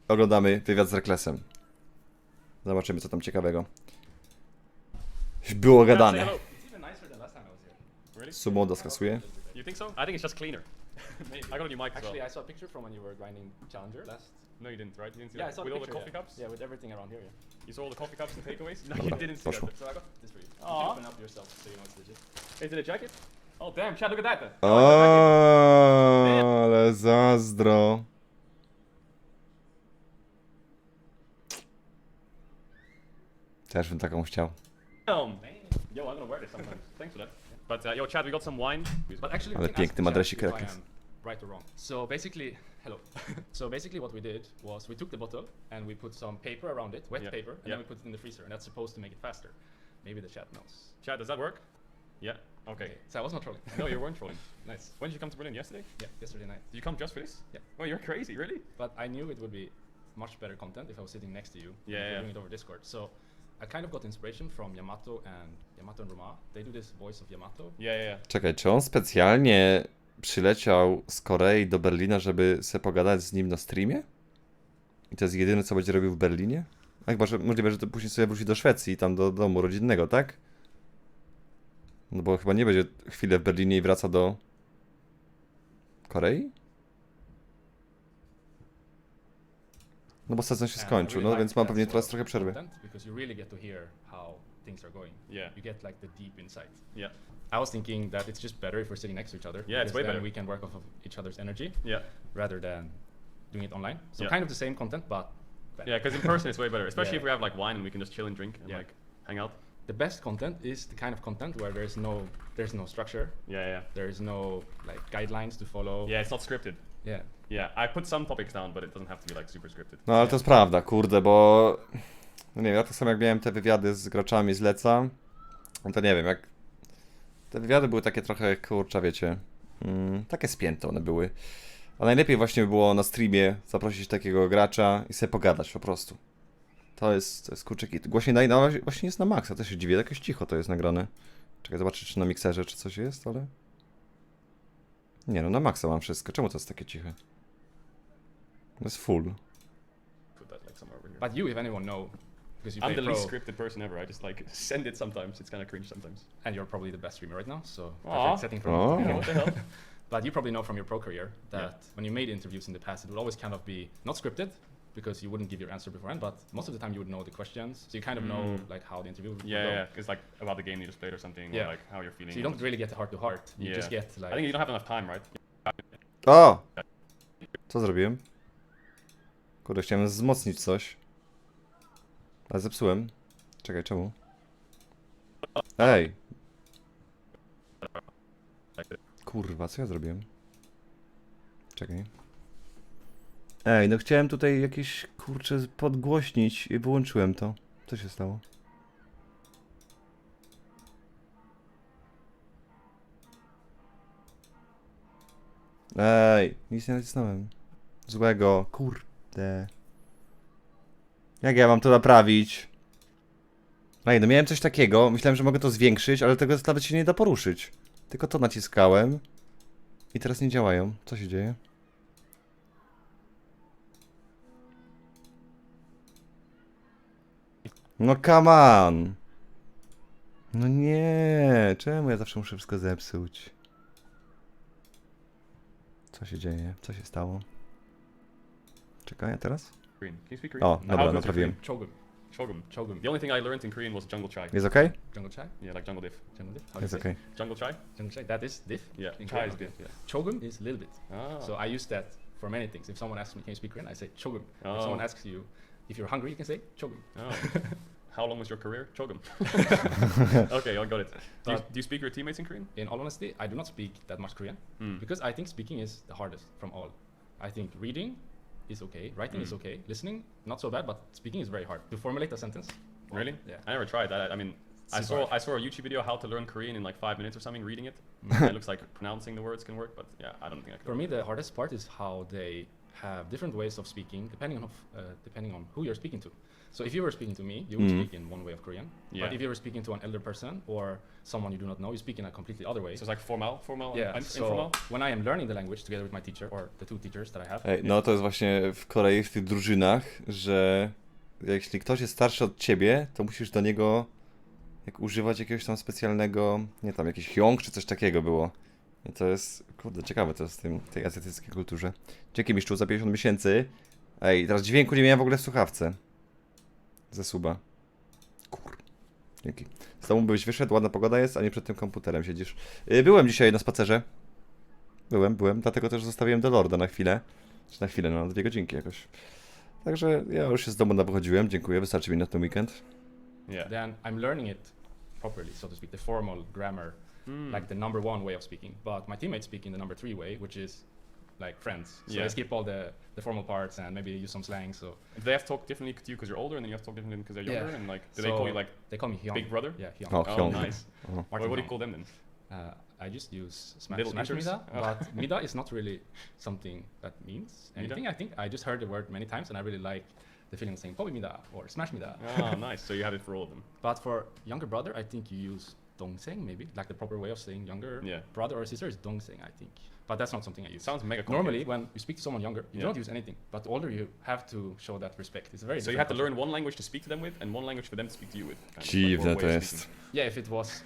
oglądamy wywiad z Rekklesem. Zobaczymy, co tam ciekawego. Było gadane. Sumoda skasuje. You think so? I think it's just cleaner. I got a new mic as well. Actually, I saw a picture from when you were grinding Challenger last. No, you didn't, right? You didn't see Yeah, I that? saw With the all the picture, coffee cups? Yeah, with everything around here. Yeah. You saw all the coffee cups and takeaways? No, you Dobra, didn't see poszło. that. So I got this for you. You Aw. can open up yourself so you know it's legit. Is it a jacket? Oh damn, Chad, look at that. O, ale zazdro. Też bym taką chciał. Damn. Yo, I'm gonna wear this sometimes. Thanks for that. But yo, Chad, we got some wine. But actually, Ale we can ask piękny Chad adresik if I Rekklesem. am right or wrong. So basically, hello. So basically, what we did was we took the bottle and we put some paper around it, wet Yeah. paper, and Yeah. then we put it in the freezer, and that's supposed to make it faster. Maybe the chat knows. Chad, does that work? Yeah. Okay. So I was not trolling. No, you weren't trolling. Nice. When did you come to Berlin? Yesterday? Yeah, yesterday night. Did you come just for this? Yeah. Oh, you're crazy, really? But I knew it would be much better content if I was sitting next to you. Yeah, and we were yeah. doing it over Discord. So I kind of got inspiration from Yamato and Roma. They do this voice of Yamato. Yeah. Czekaj, czy on specjalnie przyleciał z Korei do Berlina, żeby se pogadać z nim na streamie? I to jest jedyne, co będzie robił w Berlinie? A chyba, że możliwe, że to później sobie wróci do Szwecji i tam do domu rodzinnego, tak? No bo chyba nie będzie chwilę w Berlinie i wraca do Korei? No bo sezon się And I skończył, really no like więc mam that pewnie sort teraz of trochę przerwy. content Because you really get to hear how things are going. Yeah. You get like the deep insight. Yeah. I was thinking that it's just better if we're sitting next to each other. Yeah, it's because way then better. we can work off of each other's energy Yeah. rather than doing it online. So Yeah. kind of the same content, but better. Yeah, because in person it's way better, especially Yeah. if we have like wine and we can just chill and drink and Yeah. like hang out. The best content is the kind of content where there's no structure, Yeah. there's no like guidelines to follow. Yeah, it's not scripted. Yeah. Yeah, I put some topics down, but it doesn't have to be like super scripted. No ale to jest prawda, kurde, bo... No nie wiem, ja tak samo jak miałem te wywiady z graczami z Leca, no to nie wiem, jak... Te wywiady były takie trochę, kurcza, wiecie, takie spięte one były. A najlepiej właśnie by było na streamie zaprosić takiego gracza i sobie pogadać po prostu. To jest kurczę kit. Głośniej no właśnie jest na maksa, też się dziwię, jakoś cicho to jest nagrane. Czekaj, zobaczę czy na mikserze czy coś jest, ale... Nie no, na maksa mam wszystko. Czemu to jest takie ciche? To jest full. Put that like somewhere over here. But you, if anyone, know, because you I'm play the pro, least scripted person ever. I just like send it sometimes. It's kind of cringe sometimes. and you're probably the best streamer right now. So Aw. perfect setting for Aw. to begin What with. the hell? But you probably know from your pro career that Yeah. when you made interviews in the past, it would always kind of be not scripted because you wouldn't give your answer beforehand, but most of the time you would know the questions, so you kind of know like how the interview would go. Yeah. It's like about the game you just played or something, Yeah. or like how you're feeling. So you don't really get the heart to heart. You Yeah. just get I like. think you don't have enough time, right? O! Co zrobiłem? Kurde, chciałem wzmocnić coś. Ale zepsułem. Czekaj, czemu? Ej! Kurwa, co ja zrobiłem? Czekaj. Ej, no chciałem tutaj jakieś, kurczę, podgłośnić i wyłączyłem to. Co się stało? Ej, nic nie nacisnąłem. Złego, kurde. Jak ja mam to naprawić? Ej, no miałem coś takiego, myślałem, że mogę to zwiększyć, ale tego nawet się nie da poruszyć. Tylko to naciskałem. I teraz nie działają. Co się dzieje? No come on! No nie, czemu ja zawsze muszę wszystko zepsuć? Co się dzieje? Co się stało? Czekaj, a teraz? Korean. Can you speak Korean? O, How dobra, good is your naprawiłem. Chogum. Korean? Chogum. Chogum. The only thing I learned in Korean was jungle chai. Jest okej? Jungle chai? Yeah, like jungle diff. Jungle diff? How do you Jest say? okej. Jungle chai? Jungle chai. That is diff? Yeah. In Chai Korean, is okay. diff. Yeah. Chogum is a little bit. Ah. So I use that for many things. If someone asks me, can you speak Korean? I say chogum. Oh. If someone asks you, if you're hungry, you can say chogum. Oh. How long was your career? Chogum. Okay, I got it. Do you speak your teammates in Korean? In all honesty, I do not speak that much Korean because I think speaking is the hardest from all. I think reading is okay, writing is okay, listening not so bad, but speaking is very hard. To formulate a sentence. Really? Yeah. I never tried that. I mean, I Super saw a YouTube video how to learn Korean in like 5 minutes or something, reading it. It looks like pronouncing the words can work, but yeah, I don't think I could. For me, the hardest part is how they have different ways of speaking depending on who you're speaking to. So if you were speaking to me, you would speak in one way of Korean. Yeah. But if you were speaking to an elder person or someone you do not know, you speak in a completely other way. So it's like formal, Yeah, and so informal. when I am learning the language together with my teacher or the two teachers that I have, Ej, no to jest właśnie w Korei, w tych drużynach, że jeśli ktoś jest starszy od ciebie, to musisz do niego używać jakiegoś tam specjalnego, nie tam, jakiś hyong czy coś takiego było. I to jest, kurde, ciekawe to jest w tej azjatyckiej kulturze. Dzięki mistrzu za 50 miesięcy. Ej, teraz dźwięku nie miałem w ogóle w słuchawce. Ze suba. Kur. Dzięki. Z domu byś wyszedł, ładna pogoda jest, a nie przed tym komputerem siedzisz. Byłem dzisiaj na spacerze. Byłem, dlatego też zostawiłem do Lorda na chwilę. Czy na chwilę, no na 2 godzinki jakoś. Także ja już się z domu wychodziłem, dziękuję, wystarczy mi na ten weekend. Yeah. then I'm learning it properly, so to speak, the formal grammar, like the number 1 way of speaking. But my teammates speak in the number 3 way, which is like friends. So Yeah. they skip all the formal parts and maybe use some slang. So Do they have to talk differently to you because you're older, and then you have to talk differently because they're younger, Yeah. and like, do they So call you like they call me Hyung. big brother? Yeah, Hyung. Oh, Oh, Hyung. nice. Oh. What do you call them then? I just use Little smash eaters? mida, Oh. but mida is not really something that means Mida? anything. I think I just heard the word many times and I really like the feeling of saying pobi mida or smash mida. Oh, nice. So you have it for all of them. But for younger brother, I think you use dongseng maybe, like the proper way of saying younger Yeah. brother or sister is dongseng, I think. But that's not something I use. Sounds mega Normally, complicated. when you speak to someone younger, you Yeah. don't use anything. But the older you have to show that respect. It's a very So you different have to culture. learn one language to speak to them with, and one language for them to speak to you with. kind of, like, Dziwne one to way of jest. speaking. Yeah, if it was,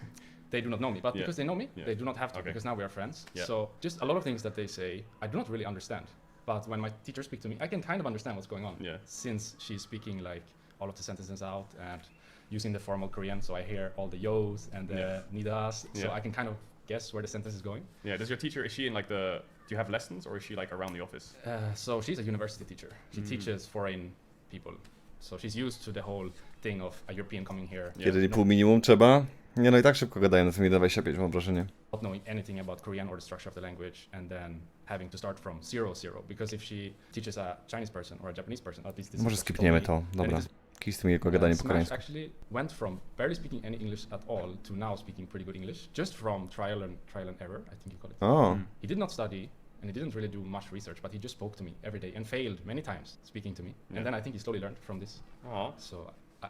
they do not know me. But Yeah. because they know me, Yeah. they do not have to, Okay. because now we are friends. Yeah. So just a lot of things that they say, I do not really understand. But when my teachers speak to me, I can kind of understand what's going on. Yeah. Since she's speaking like all of the sentences out and using the formal Korean, so I hear all the yos and the Yeah. nidas, so Yeah. I can kind of guess where the sentence is going. Yeah. Does your teacher, is she in like do you have lessons, or is she like around the office? So she's a university teacher. She Mm. teaches foreign people. So she's used to the whole thing of a European coming here, Yeah. 1,5 minimum trzeba. Nie no i tak szybko gadają na tym 25 mam wrażenie. not knowing anything about Korean or the structure of the language, and then having to start from 0. Because if she teaches a Chinese person or a Japanese person, at least this Może is what she skipniemy told me, to, then dobra. it is Kij z tym jego gadaniem po Smash koreańsku. actually went from barely speaking any English at all to now speaking pretty good English, just from trial and error, I think you call it. O, He did not study and he didn't really do much research, but he just spoke to me every day and failed many times speaking to me. Yeah. And then I think he slowly learned from this. Oh. So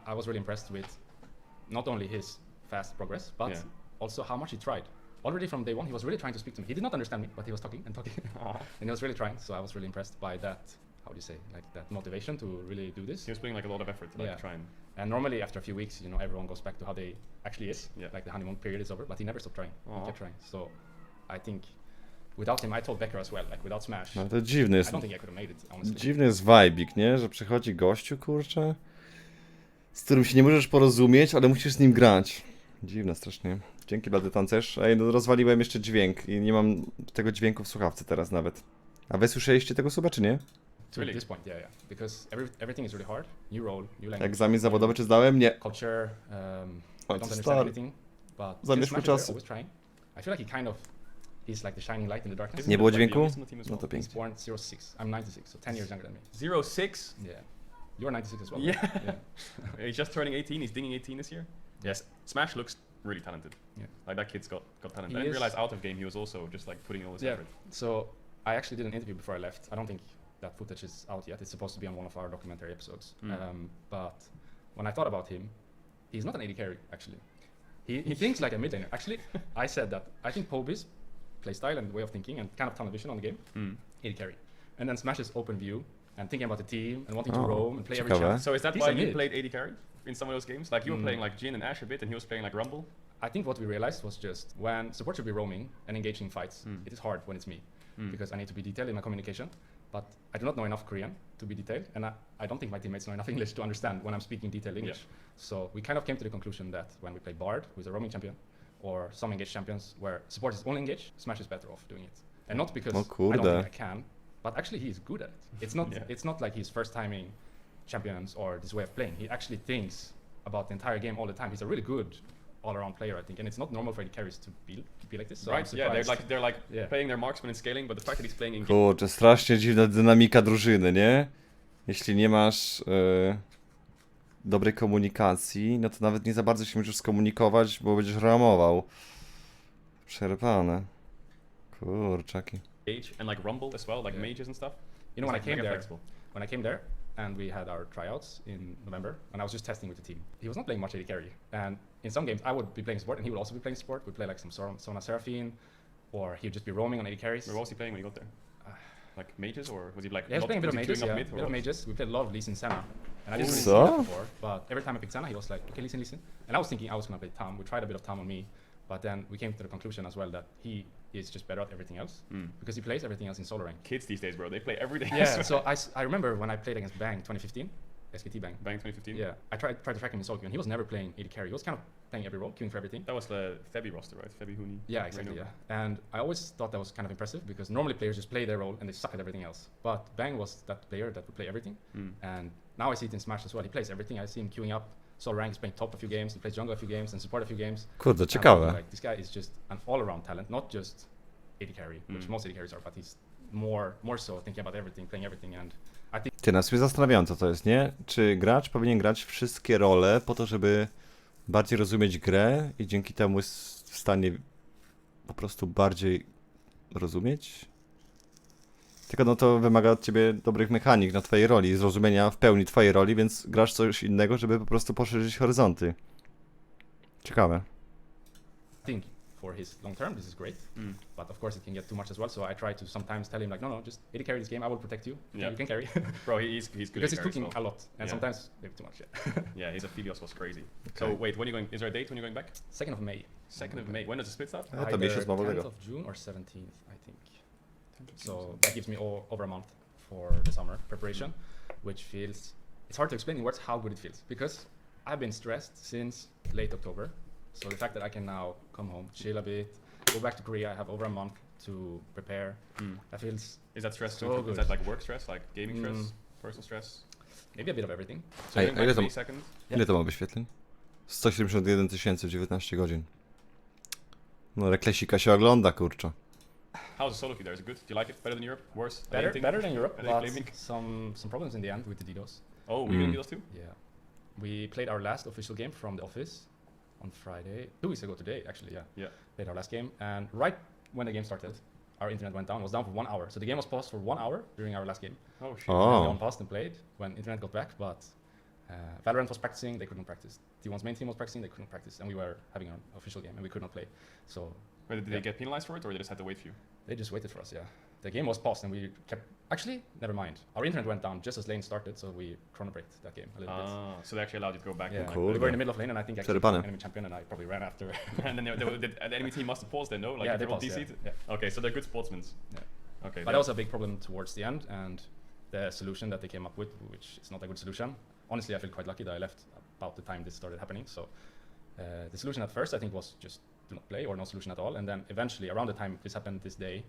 I was really impressed with not only his fast progress, but Yeah. also how much he tried. Already from day 1, he was really trying to speak to me. He did not understand me, but he was talking and talking. Oh. And he was really trying, so I was really impressed by that, how do you say, like that motivation to really do this. He was putting like a lot of effort to like Yeah. try and. And normally after a few weeks, everyone goes back to how they actually is. Yeah. Like the honeymoon period is over, but he never stopped trying. Aw. He kept trying. So I think without him, I told Becker as well, like without Smash, no to dziwny I jest. don't think I could have made it, honestly. Dziwny jest vibik, nie? Że przychodzi gościu, kurczę, z którym się nie możesz porozumieć, ale musisz z nim grać. Dziwne strasznie. Dzięki, blady tancerz. Ej, no rozwaliłem jeszcze dźwięk i nie mam tego dźwięku w słuchawce teraz nawet. A wy słyszeliście tego suba, czy nie? To Really? this point, yeah. Because everything is really hard. New role, new language. Egzamin zawodowy czy zdałem? Nie. Culture, O, I don't to understand stary. anything. But Zamieszku Smash is there, czasu. always trying. I feel like he kind of, he's like the shining light in the darkness. Nie było Like the dźwięku? youngest on the team as No well. to He's pięknie. born 06. I'm 96, so 10 years younger than me. 0-6. Yeah. You're 96 as well. Yeah. right? Yeah. He's just turning 18. He's dinging 18 this year. Yes. Smash looks really talented. Yeah. Like that kid's got talent. He I didn't is. realize out of game he was also just like putting all this Yeah. effort. So I actually did an interview before I left. I don't think that footage is out yet. It's supposed to be on one of our documentary episodes. But when I thought about him, he's not an AD carry actually. He thinks like a mid laner. Actually, I said that I think Poby's playstyle and way of thinking and kind of tunnel vision on the game, AD carry. And then Smash's open view and thinking about the team and wanting to Oh, roam and play every ciekawe. chance. So is that He's why a you mid. played AD carry in some of those games? Like you were Mm. playing like Jhin and Ashe a bit, and he was playing like Rumble. I think what we realized was just when support should be roaming and engaging fights, it is hard when it's me because I need to be detailed in my communication. But I do not know enough Korean to be detailed, and I don't think my teammates know enough English to understand when I'm speaking detailed English. So we kind of came to the conclusion that when we play Bard, who's a roaming champion, or some engaged champions where support is only engaged, Smash is better off doing it. And not because Oh, I don't kurde. think I can, but actually he is good at it. It's not Yeah. it's not like he's first timing champions or this way of playing. He actually thinks about the entire game all the time. He's a really good all-around player, I think, and it's not normal for the carries to be like this. So I'm Right? Yeah, surprised. they're like Yeah. playing their marksman and scaling, but the fact that he's playing in Kurczę, strasznie dziwna dynamika drużyny, nie? Jeśli nie masz dobrej komunikacji, no to nawet nie za bardzo się możesz skomunikować, bo będziesz ramował. Przerwane. Kurczaki. Age and like Rumble as well, like Yeah. mages and stuff. You know, when I Like came mega there, flexible. when I came there, and we had our tryouts in November, and I was just testing with the team. He was not playing much AD carry, and in some games I would be playing support, and he would also be playing support. We'd play like some Sona Seraphine, or he would just be roaming on AD carries. Where was he playing when you got there? Like mages, or was he like? Yeah, he was playing a bit of was he mages. queuing Yeah, up a mid, or bit of what? mages. We played a lot of Lee Sin Senna, and I didn't really see So? that before. But every time I picked Senna, he was like, "Okay, listen." And I was thinking I was gonna play Tam. We tried a bit of Tam on me, but then we came to the conclusion as well that he is just better at everything else because he plays everything else in solo rank. Kids these days, bro, they play everything. Yeah. So I remember when I played against Bang 2015, SKT Bang. Bang 2015. Yeah, I tried to track him in solo queue, and he was never playing AD carry. He was kind of playing every role, queuing for everything. That was the Febby roster, right? Febby Huni. Yeah, exactly. Reno. Yeah, and I always thought that was kind of impressive because normally players just play their role and they suck at everything else. But Bang was that player that would play everything, and now I see it in Smash as well. He plays everything. I see him queuing up. Solo rank, he's playing top a few games. He plays jungle a few games and support a few games. Kurde, And ciekawe. like, this guy is just an all-around talent, not just AD carry, which most AD carries are, but he's more so thinking about everything, playing everything, and I think Ty, nas mnie zastanawiająco to jest, nie? Czy gracz powinien grać wszystkie role po to, żeby bardziej rozumieć grę i dzięki temu jest w stanie po prostu bardziej rozumieć? Tylko no to wymaga od ciebie dobrych mechanik na twojej roli, zrozumienia w pełni twojej roli, więc grasz coś innego, żeby po prostu poszerzyć horyzonty. Ciekawe. for his long term, this is great. But of course, it can get too much as well. So I try to sometimes tell him like, no, just AD carry this game. I will protect you. Yeah. You can carry. Bro, he's good. Because he's at carry cooking as well. a lot, and Yeah. sometimes maybe too much. Yeah. Yeah, his Aphelios was crazy. Okay. So wait, when are you going? Is there a date when you're going back? 2nd of May. 2nd of May. When does the split start? A to miesiąc mało 10th tego. of June or 17th, I think. So that gives me over a month for the summer preparation, which feels, it's hard to explain in words how good it feels because I've been stressed since late October. So the fact that I can now come home, chill a bit, go back to Korea, I have over a month to prepare. That feels Is that stress? So too? good. Is that like work stress, like gaming stress, personal stress? maybe a bit of everything. So Ej, you're a going ile back to, May 2nd? ile to ma wyświetleń? 171 tysięcy w 19 godzin. No, Rekklesika się ogląda, kurczę. How's the solo queue there? Is it good? Do you like it? Better than Europe? Worse? Better than Europe, Are they but claiming? some problems in the end with the DDoS. Oh, we did those too? Yeah. We played our last official game from the office on Friday, 2 weeks ago today, actually, yeah. Yeah. Played our last game, and right when the game started, our internet went down. It was down for 1 hour. So the game was paused for 1 hour during our last game. Oh shit. And we O, unpaused and played when internet got back, but Valorant was practicing, they couldn't practice. T1's main team was practicing, they couldn't practice, and we were having an official game, and we could not play. So Wait, did Yeah. they get penalized for it, or they just had to wait for you? they just waited for us, yeah. The game was paused, and we kept... Actually, never mind. Our internet went down just as lane started, so we chrono-breaked that game a little bit. Ah, so they actually allowed you to go back. Yeah, and, like, Cool. we were in the middle of lane, and I think actually Przerwane. enemy champion, and I probably ran after. and then the enemy team must have paused then, no? Like Yeah, if they they're all paused, DC'd? yeah. Okay, so they're good sportsmen. Yeah. Okay. But that was a big problem towards the end, and the solution that they came up with, which is not a good solution. Honestly, I feel quite lucky that I left about the time this started happening. So the solution at first, I think, was just do not play or no solution at all. And then eventually, around the time this happened this day,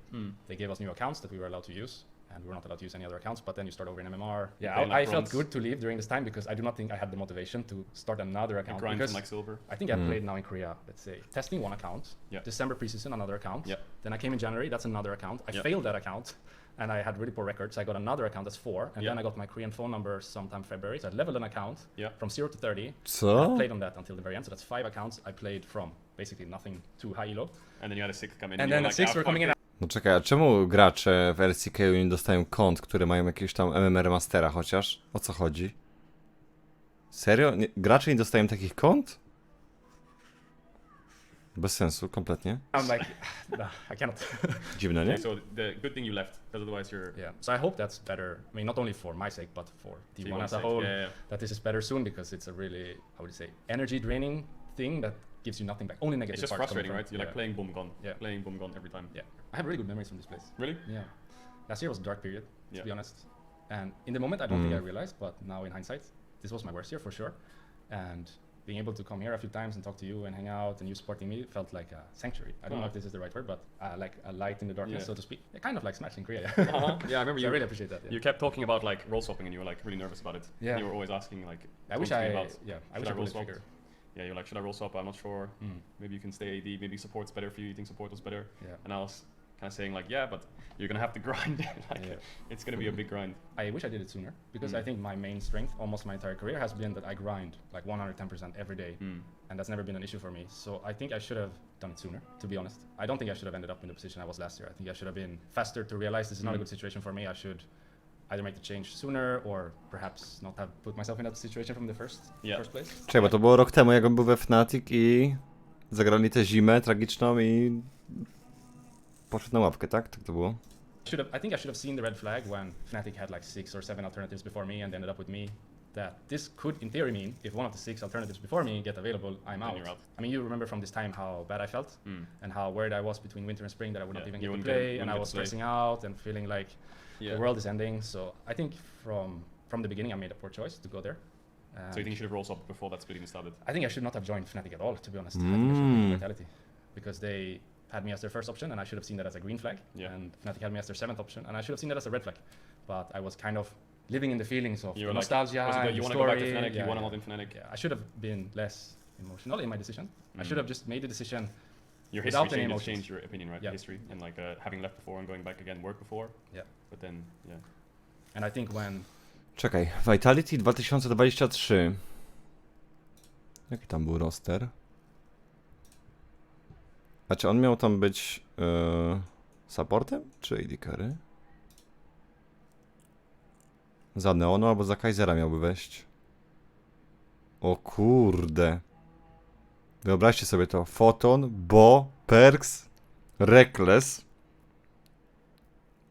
they gave us new accounts that we were allowed to use, and we were not allowed to use any other accounts. But then you start over in MMR. Yeah, play like I felt bronze. good to leave during this time because I do not think I had the motivation to start another account. grind Because from like silver. I think I played now in Korea, let's say, testing one account, Yeah. December preseason, another account. Yeah. Then I came in January, that's another account. I Yeah. failed that account, and I had really poor records. I got another account, that's 4. And Yeah. then I got my Korean phone number sometime February. So I leveled an account Yeah. from 0 to 30. I co? played on that until the very end. So that's 5 accounts I played from basically nothing to high elo. And then you had a 6 come in. And you then were the 6 "Ah, were fuck coming in. it." No czekaj, a czemu gracze w LCK nie dostają kont, które mają jakieś tam MMR Mastera chociaż? O co chodzi? Serio? Nie, gracze nie dostają takich kont? Bez sensu, kompletnie. I'm like, nah, I cannot. Dziwne, nie? Okay, so the good thing you left, because otherwise you're. Yeah. So I hope that's better. I mean, not only for my sake, but for T1 as a sake. whole. Yeah. That this is better soon because it's a really, how would you say, energy draining thing that gives you nothing back. Only negative It's just parts coming frustrating, from right? it. You're like Yeah. playing boom gun. Yeah. Playing boom gun every time. Yeah, I have really good memories from this place. Really? Yeah, last year was a dark period, to Yeah. be honest. And in the moment, I don't think I realized, but now in hindsight, this was my worst year for sure. And being able to come here a few times and talk to you and hang out and you supporting me felt like a sanctuary. I don't know if this is the right word, but like a light in the darkness, Yeah. so to speak. Yeah, kind of like Smash in Korea. Yeah, I remember So you. I really appreciate that. Yeah. You kept talking about like role swapping, and you were like really nervous about it. Yeah. You were always asking like. I wish constantly I, about, yeah, I should wish I I roll pulled the swap? trigger. Yeah, you're like, should I roll swap? I'm not sure. Maybe you can stay AD. Maybe support's better for you. You think support was better? Yeah. And I was kind of saying like, yeah, but you're gonna have to grind. Like, Yeah. it's gonna be a big grind. I wish I did it sooner because I think my main strength almost my entire career has been that I grind like 110% every day. And that's never been an issue for me. So I think I should have done it sooner, to be honest. I don't think I should have ended up in the position I was last year. I think I should have been faster to realize this is not a good situation for me. I should either make the change sooner or perhaps not have put myself in that situation from the first place. Czekaj, bo to było rok temu, jak on był we Fnatic i zagrali tę zimę tragiczną i poszedł na ławkę, tak? Tak to było? I think I should have seen the red flag when Fnatic had like 6 or 7 alternatives before me and they ended up with me. That this could, in theory, mean if one of the 6 alternatives before me get available, I'm out. You're out. I mean, you remember from this time how bad I felt and how worried I was between winter and spring that I would not even get to play, and I was stressing out and feeling like the world is ending. So I think from the beginning I made a poor choice to go there. So you think you should have roll swapped before that split even started? I think I should not have joined Fnatic at all, to be honest. I think I should have been Vitality because they had me as their first option and I should have seen that as a green flag. And Fnatic had me as their 7th option and I should have seen that as a red flag. But I was kind of living in the feelings of the nostalgia. You want to go back to Fnatic, you want to not in Fnatic. Yeah, I should have been less emotional in my decision. I should have just made the decision. Your history changed your opinion, right? History and like having left before and going back again, worked before. Yeah. But then, And I think when... Czekaj, Vitality 2023. Jaki tam był roster? A czy on miał tam być supportem, czy AD carry? Za Neonu albo za Caedrela miałby wejść. O kurde. Wyobraźcie sobie to. Photon, Bo, Perks, Rekklesem,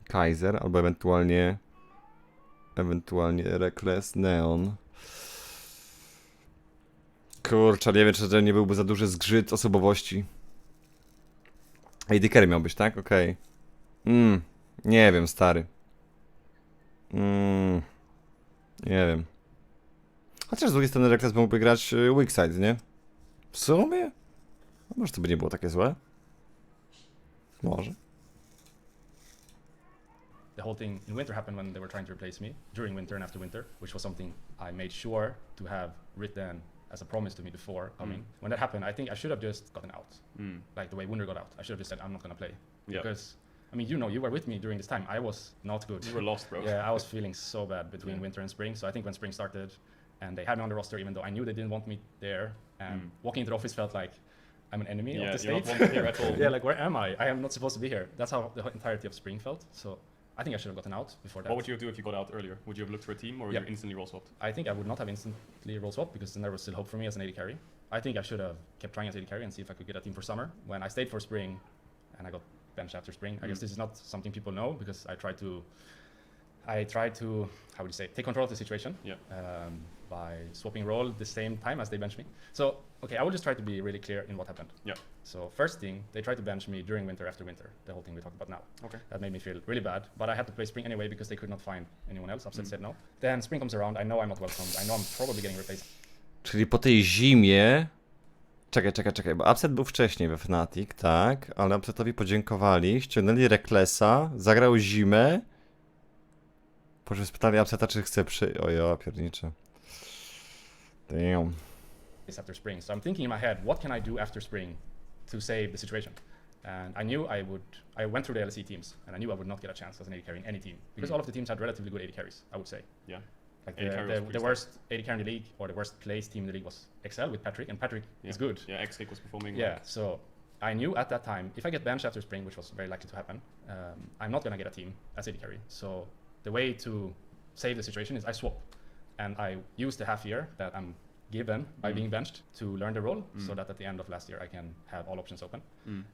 Kaiser, albo ewentualnie Rekklesem, Neon. Kurczę, nie wiem, czy to nie byłby za duży zgrzyt osobowości. AD carry miał być, tak? Okej. Nie wiem, stary. Nie wiem. Chociaż z drugiej strony Rekklesem mógłby grać weak side, nie? W sumie? No może to by nie było takie złe. Może. The whole thing in winter happened when they were trying to replace me during winter and after winter, which was something I made sure to have written as a promise to me before coming. When that happened, I think I should have just gotten out. Like the way Wunder got out. I should have just said, I'm not going to play. Because, I mean, you were with me during this time. I was not good. You were lost, bro. Yeah, I was feeling so bad between winter and spring. So I think when spring started and they had me on the roster, even though I knew they didn't want me there, and walking into the office felt like I'm an enemy of the state. You're not wanted here at all. Yeah, like where am I? I am not supposed to be here. That's how the entirety of spring felt. So I think I should have gotten out before that. What would you do if you got out earlier? Would you have looked for a team or would you instantly roll swapped? I think I would not have instantly roll swapped because then there was still hope for me as an AD carry. I think I should have kept trying as AD carry and see if I could get a team for summer. When I stayed for spring and I got benched after spring, I guess this is not something people know because I tried to, how would you say, take control of the situation by swapping role the same time as they benched me. So, okay, I will just try to be really clear in what happened. So first thing, they tried to bench me during winter, after winter, the whole thing we talked about now. Okay. That made me feel really bad, but I had to play spring anyway because they could not find anyone else. Upset said no. Then spring comes around, I know I'm not welcomed, I know I'm probably getting replaced. Czyli po tej zimie... Czekaj, bo Upset był wcześniej we Fnatic, tak, ale Upsetowi podziękowali, ściągnęli Rekklesa, zagrał zimę, po czym spytali Upseta, czy chce Ojo, piernicze. Damn. After spring, so I'm thinking in my head, what can I do after spring to save the situation? And I knew I went through the LEC teams, and I knew I would not get a chance as an AD carry in any team, because all of the teams had relatively good AD carries, I would say. Yeah. Like the worst AD carry in the league, or the worst placed team in the league was Excel with Patrick, and Patrick is good. Yeah, X-Kick was performing. Yeah, so I knew at that time, if I get benched after spring, which was very likely to happen, I'm not going to get a team as AD carry. So the way to save the situation is I swap, and I use the half year that I'm given by being benched to learn the role, so that at the end of last year I can have all options open.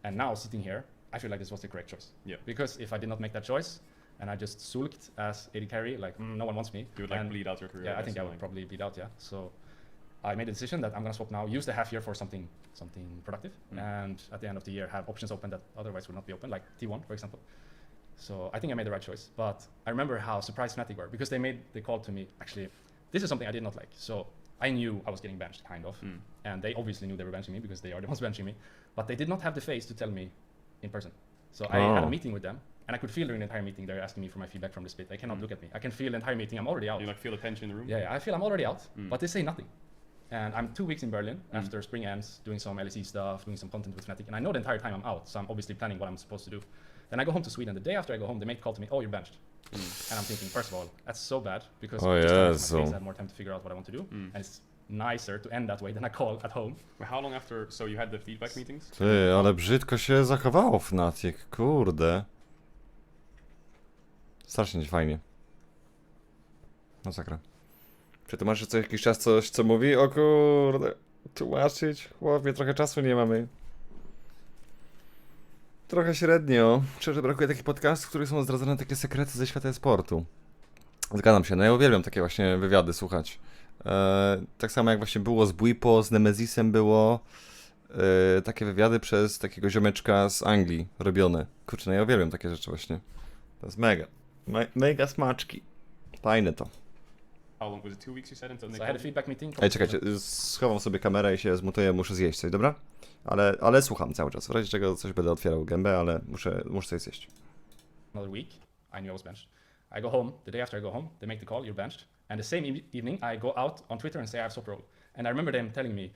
And now sitting here, I feel like this was the correct choice. Yeah. Because if I did not make that choice, and I just sulked as AD carry, like no one wants me. You would like bleed out your career. Yeah, I think I would probably bleed out. Yeah. So I made a decision that I'm gonna swap now, use the half year for something productive, and at the end of the year have options open that otherwise would not be open, like T1 for example. So I think I made the right choice. But I remember how surprised Fnatic were because they made the call to me. Actually, this is something I did not like. So I knew I was getting benched, kind of, and they obviously knew they were benching me because they are the ones benching me. But they did not have the face to tell me in person. So I had a meeting with them. And I could feel during the entire meeting they're asking me for my feedback from the split. They cannot look at me. I can feel the entire meeting. I'm already out. You like feel the tension in the room? Yeah, I feel I'm already out, but they say nothing. And I'm 2 weeks in Berlin after spring ends, doing some LEC stuff, doing some content with Fnatic. And I know the entire time I'm out, so I'm obviously planning what I'm supposed to do. Then I go home to Sweden. The day after I go home, they make a call to me, oh, you're benched. And I'm thinking, first of all, that's so bad because I had more time to figure out what I want to do. And it's nicer to end that way than a call at home. How long after, so you had the feedback meetings? Ty, ale brzydko się zachowało Fnatic, kurde. Strasznie fajnie. Masakra. Przetłumaczysz co jakiś czas coś, co mówi? O kurde. Tłumaczyć? Chłopie, trochę czasu nie mamy. Trochę średnio. Szczerze, brakuje takich podcastów, w których są zdradzane takie sekrety ze świata sportu. Zgadzam się, no ja uwielbiam takie właśnie wywiady słuchać. Tak samo jak właśnie było z Bwipo, z Nemezisem było takie wywiady przez takiego ziomeczka z Anglii robione. Kurczę, no ja uwielbiam takie rzeczy właśnie. To jest mega. Mega smaczki. Fajne to. How long was it? 2 weeks you said until So they I had a called you? feedback meeting. Ej, czekajcie, schowam sobie kamerę i się zmutuję, muszę zjeść coś, dobra? Ale słucham cały czas, w razie czego coś będę otwierał gębę, ale muszę coś zjeść. Another week, I knew I was benched. I go home, the day after I go home, they make the call, you're benched. And the same evening, I go out on Twitter and say I have swap role. And I remember them telling me,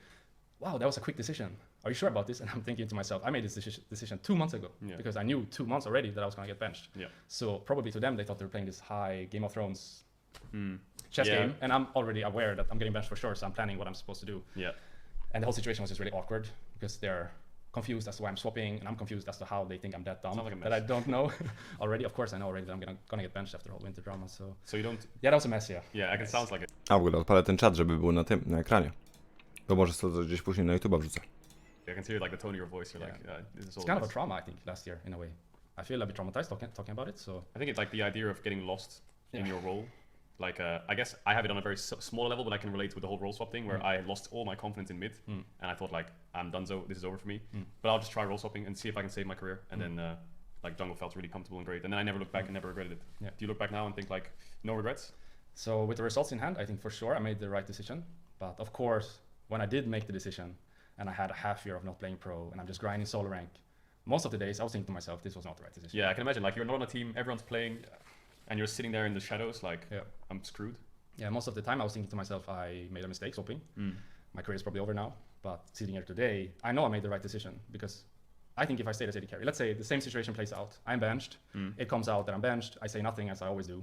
wow, that was a quick decision. Are you sure about this? And I'm thinking to myself, I made this decision 2 months ago because I knew 2 months already that I was going to get benched. Yeah. So probably to them, they thought they were playing this high Game of Thrones chess Yeah. game. And I'm already aware that I'm getting benched for sure, so I'm planning what I'm supposed to do. Yeah. And the whole situation was just really awkward because they're confused as to why I'm swapping, and I'm confused as to how they think I'm that dumb Sounds like a that I mess. don't know already. Of course, I know already that I'm gonna get benched after all winter drama. So So you don't. yeah, that was a mess. Yeah. Yeah, I can. Sounds like it. A w ogóle odpalę ten czat, żeby był na ekranie. Bo może to gdzieś później na YouTube'a wrzucę. I can hear like the tone of your voice. You're like, this is all. It's kind of a mess. trauma, I think, last year in a way. I feel a bit traumatized talking about it. So I think it's like the idea of getting lost in your role. Like, I guess I have it on a very small level, but I can relate with the whole role swap thing where I lost all my confidence in mid, and I thought like, I'm donezo, this is over for me. But I'll just try role swapping and see if I can save my career. And then like jungle felt really comfortable and great, and then I never looked back and never regretted it. Yeah. Do you look back now and think like, no regrets? So with the results in hand, I think for sure I made the right decision. But of course, when I did make the decision, and I had a half year of not playing pro, and I'm just grinding solo rank, most of the days I was thinking to myself, this was not the right decision. Yeah, I can imagine. Like you're not on a team, everyone's playing, and you're sitting there in the shadows. Like, I'm screwed. Yeah, most of the time I was thinking to myself, I made a mistake swapping. My career is probably over now. But sitting here today, I know I made the right decision because I think if I stayed as AD carry, let's say the same situation plays out. I'm benched. It comes out that I'm benched. I say nothing as I always do.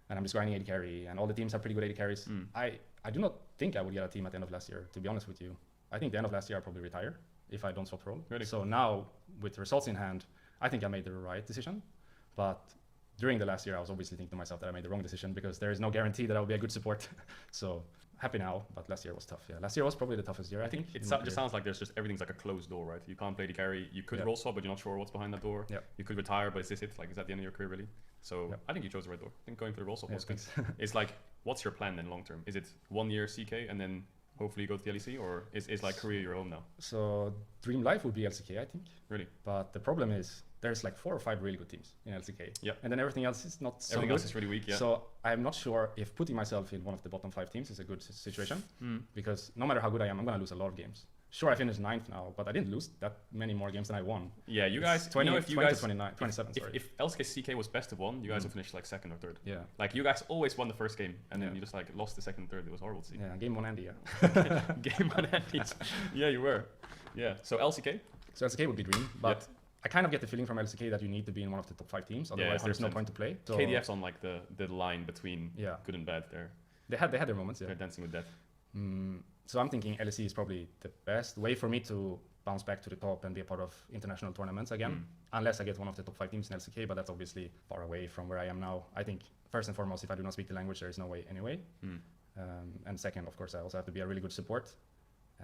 And I'm just grinding AD carry. And all the teams have pretty good AD carries. I do not think I would get a team at the end of last year, to be honest with you. I think the end of last year I'll probably retire if I don't swap role. Really? So now, with the results in hand, I think I made the right decision. But during the last year, I was obviously thinking to myself that I made the wrong decision because there is no guarantee that I will be a good support. So happy now, but last year was tough. Yeah, last year was probably the toughest year, I think. It just sounds like there's just everything's like a closed door, right? You can't play the carry. You could roll swap, but you're not sure what's behind that door. Yeah. You could retire, but is this it? Like, is that the end of your career really? So I think you chose the right door. I think going for the roll swap was good. It's like, what's your plan then long term? Is it 1 year CK and then hopefully go to the LEC, or is like career your home now? So dream life would be LCK, I think. Really? But the problem is there's like 4 or 5 really good teams in LCK. Yeah. And then everything else is not so Everything good. else is really weak, yeah. So I'm not sure if putting myself in one of the bottom 5 teams is a good situation because no matter how good I am, I'm going to lose a lot of games. Sure, I finished 9th now, but I didn't lose that many more games than I won. Yeah, you guys, 20, you know, if you 20 guys, to 29, 27, sorry. if LCK was best of 1, you guys would finish like 2nd or 3rd. Yeah. Like you guys always won the first game, and then you just like lost the 2nd and 3rd. It was horrible to see. Yeah, game 1 Andy, yeah. Game on Andy's. Yeah, you were. Yeah. So LCK. So LCK would be dream, but I kind of get the feeling from LCK that you need to be in one of the top 5 teams, otherwise there's no 100%. point to play. So KDF's on like the line between good and bad there. They had their moments, yeah. They're dancing with death. So I'm thinking LEC is probably the best way for me to bounce back to the top and be a part of international tournaments again, unless I get one of the top 5 teams in LCK, but that's obviously far away from where I am now. I think first and foremost, if I do not speak the language, there is no way anyway. And second, of course, I also have to be a really good support.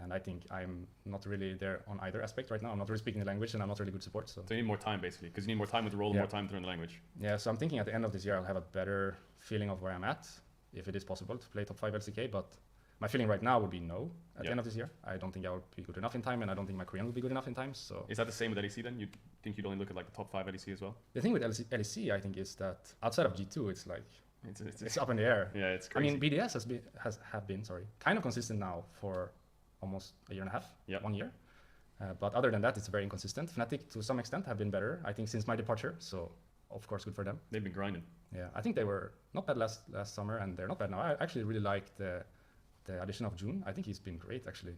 And I think I'm not really there on either aspect right now. I'm not really speaking the language and I'm not really good support. So you need more time basically, because you need more time with the role and more time to learn the language. Yeah, so I'm thinking at the end of this year, I'll have a better feeling of where I'm at, if it is possible to play top 5 LCK, but my feeling right now would be no at the end of this year. I don't think I will be good enough in time, and I don't think my Korean will be good enough in time. So is that the same with LEC then? You think you'd only look at like the top 5 LEC as well? The thing with LEC, I think, is that outside of G2, it's like it's up in the air. Yeah, it's crazy. I mean, BDS have been kind of consistent now for almost a year and a half, 1 year. But other than that, it's very inconsistent. Fnatic, to some extent, have been better, I think, since my departure. So, of course, good for them. They've been grinding. Yeah, I think they were not bad last summer, and they're not bad now. I actually really like the addition of June. I think he's been great, actually,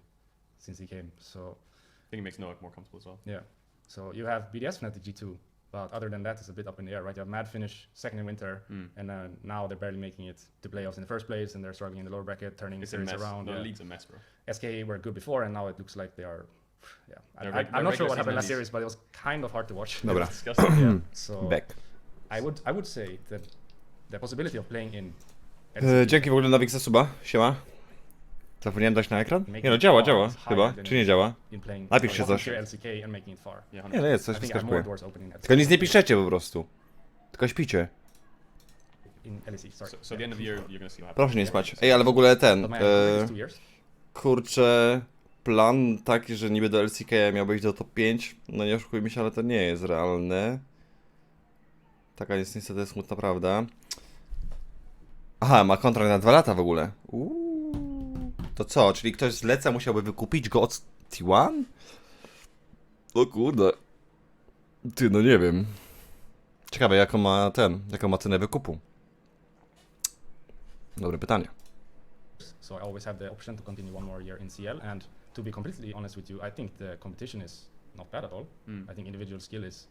since he came. So I think it makes Noak more comfortable as well. Yeah. So you have BDS, Fnatic, G2. But other than that, it's a bit up in the air, right? You have Mad finish second in winter, and now they're barely making it to playoffs in the first place, and they're struggling in the lower bracket, turning the series around. The league's a mess, bro. SK were good before, and now it looks like they are. Yeah, I'm not sure what happened last series, but it was kind of hard to watch. Dobra. Yeah. So Back. I would say that the possibility of playing in Dzięki w ogóle na Wixa suba, siema. Zapomniałem dać na ekran? Nie no, działa, chyba. Czy nie działa? Napisz się coś. Yeah, Nie no, jest, coś I think I have more wyskakuje. doors opening at Tylko nic nie piszecie po prostu. Tylko śpicie. in LEC, sorry. So at the end of the year, you're gonna see what happens. Proszę nie spać. Ej, ale w ogóle ten... But my is 2 years. Kurczę... Plan taki, że niby do LCK miał być do top 5. No nie oszukujmy się, ale to nie jest realne. Taka jest niestety smutna prawda. Aha, ma kontrakt na 2 lata w ogóle. To co? Czyli ktoś z Leca musiałby wykupić go od T1? O kurde. Ty, no nie wiem. Ciekawe, jaką ma cenę wykupu. Dobre pytanie. So I always have the option to continue one more year in CL. And to be completely honest with you, I think the competition is not bad at all. I think individual skill is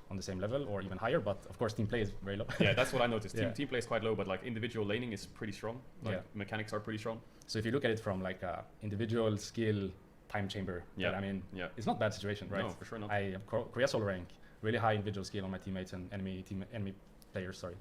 on the same level or even higher, but of course team play is very low. Yeah, that's what I noticed. Yeah. Team play is quite low, but like individual laning is pretty strong. Like mechanics are pretty strong. So if you look at it from like a individual skill time chamber, Yeah. I mean, Yeah. it's not bad situation, right? No, for sure not. I have Korea solo rank, really high individual skill on my teammates and enemy players, sorry.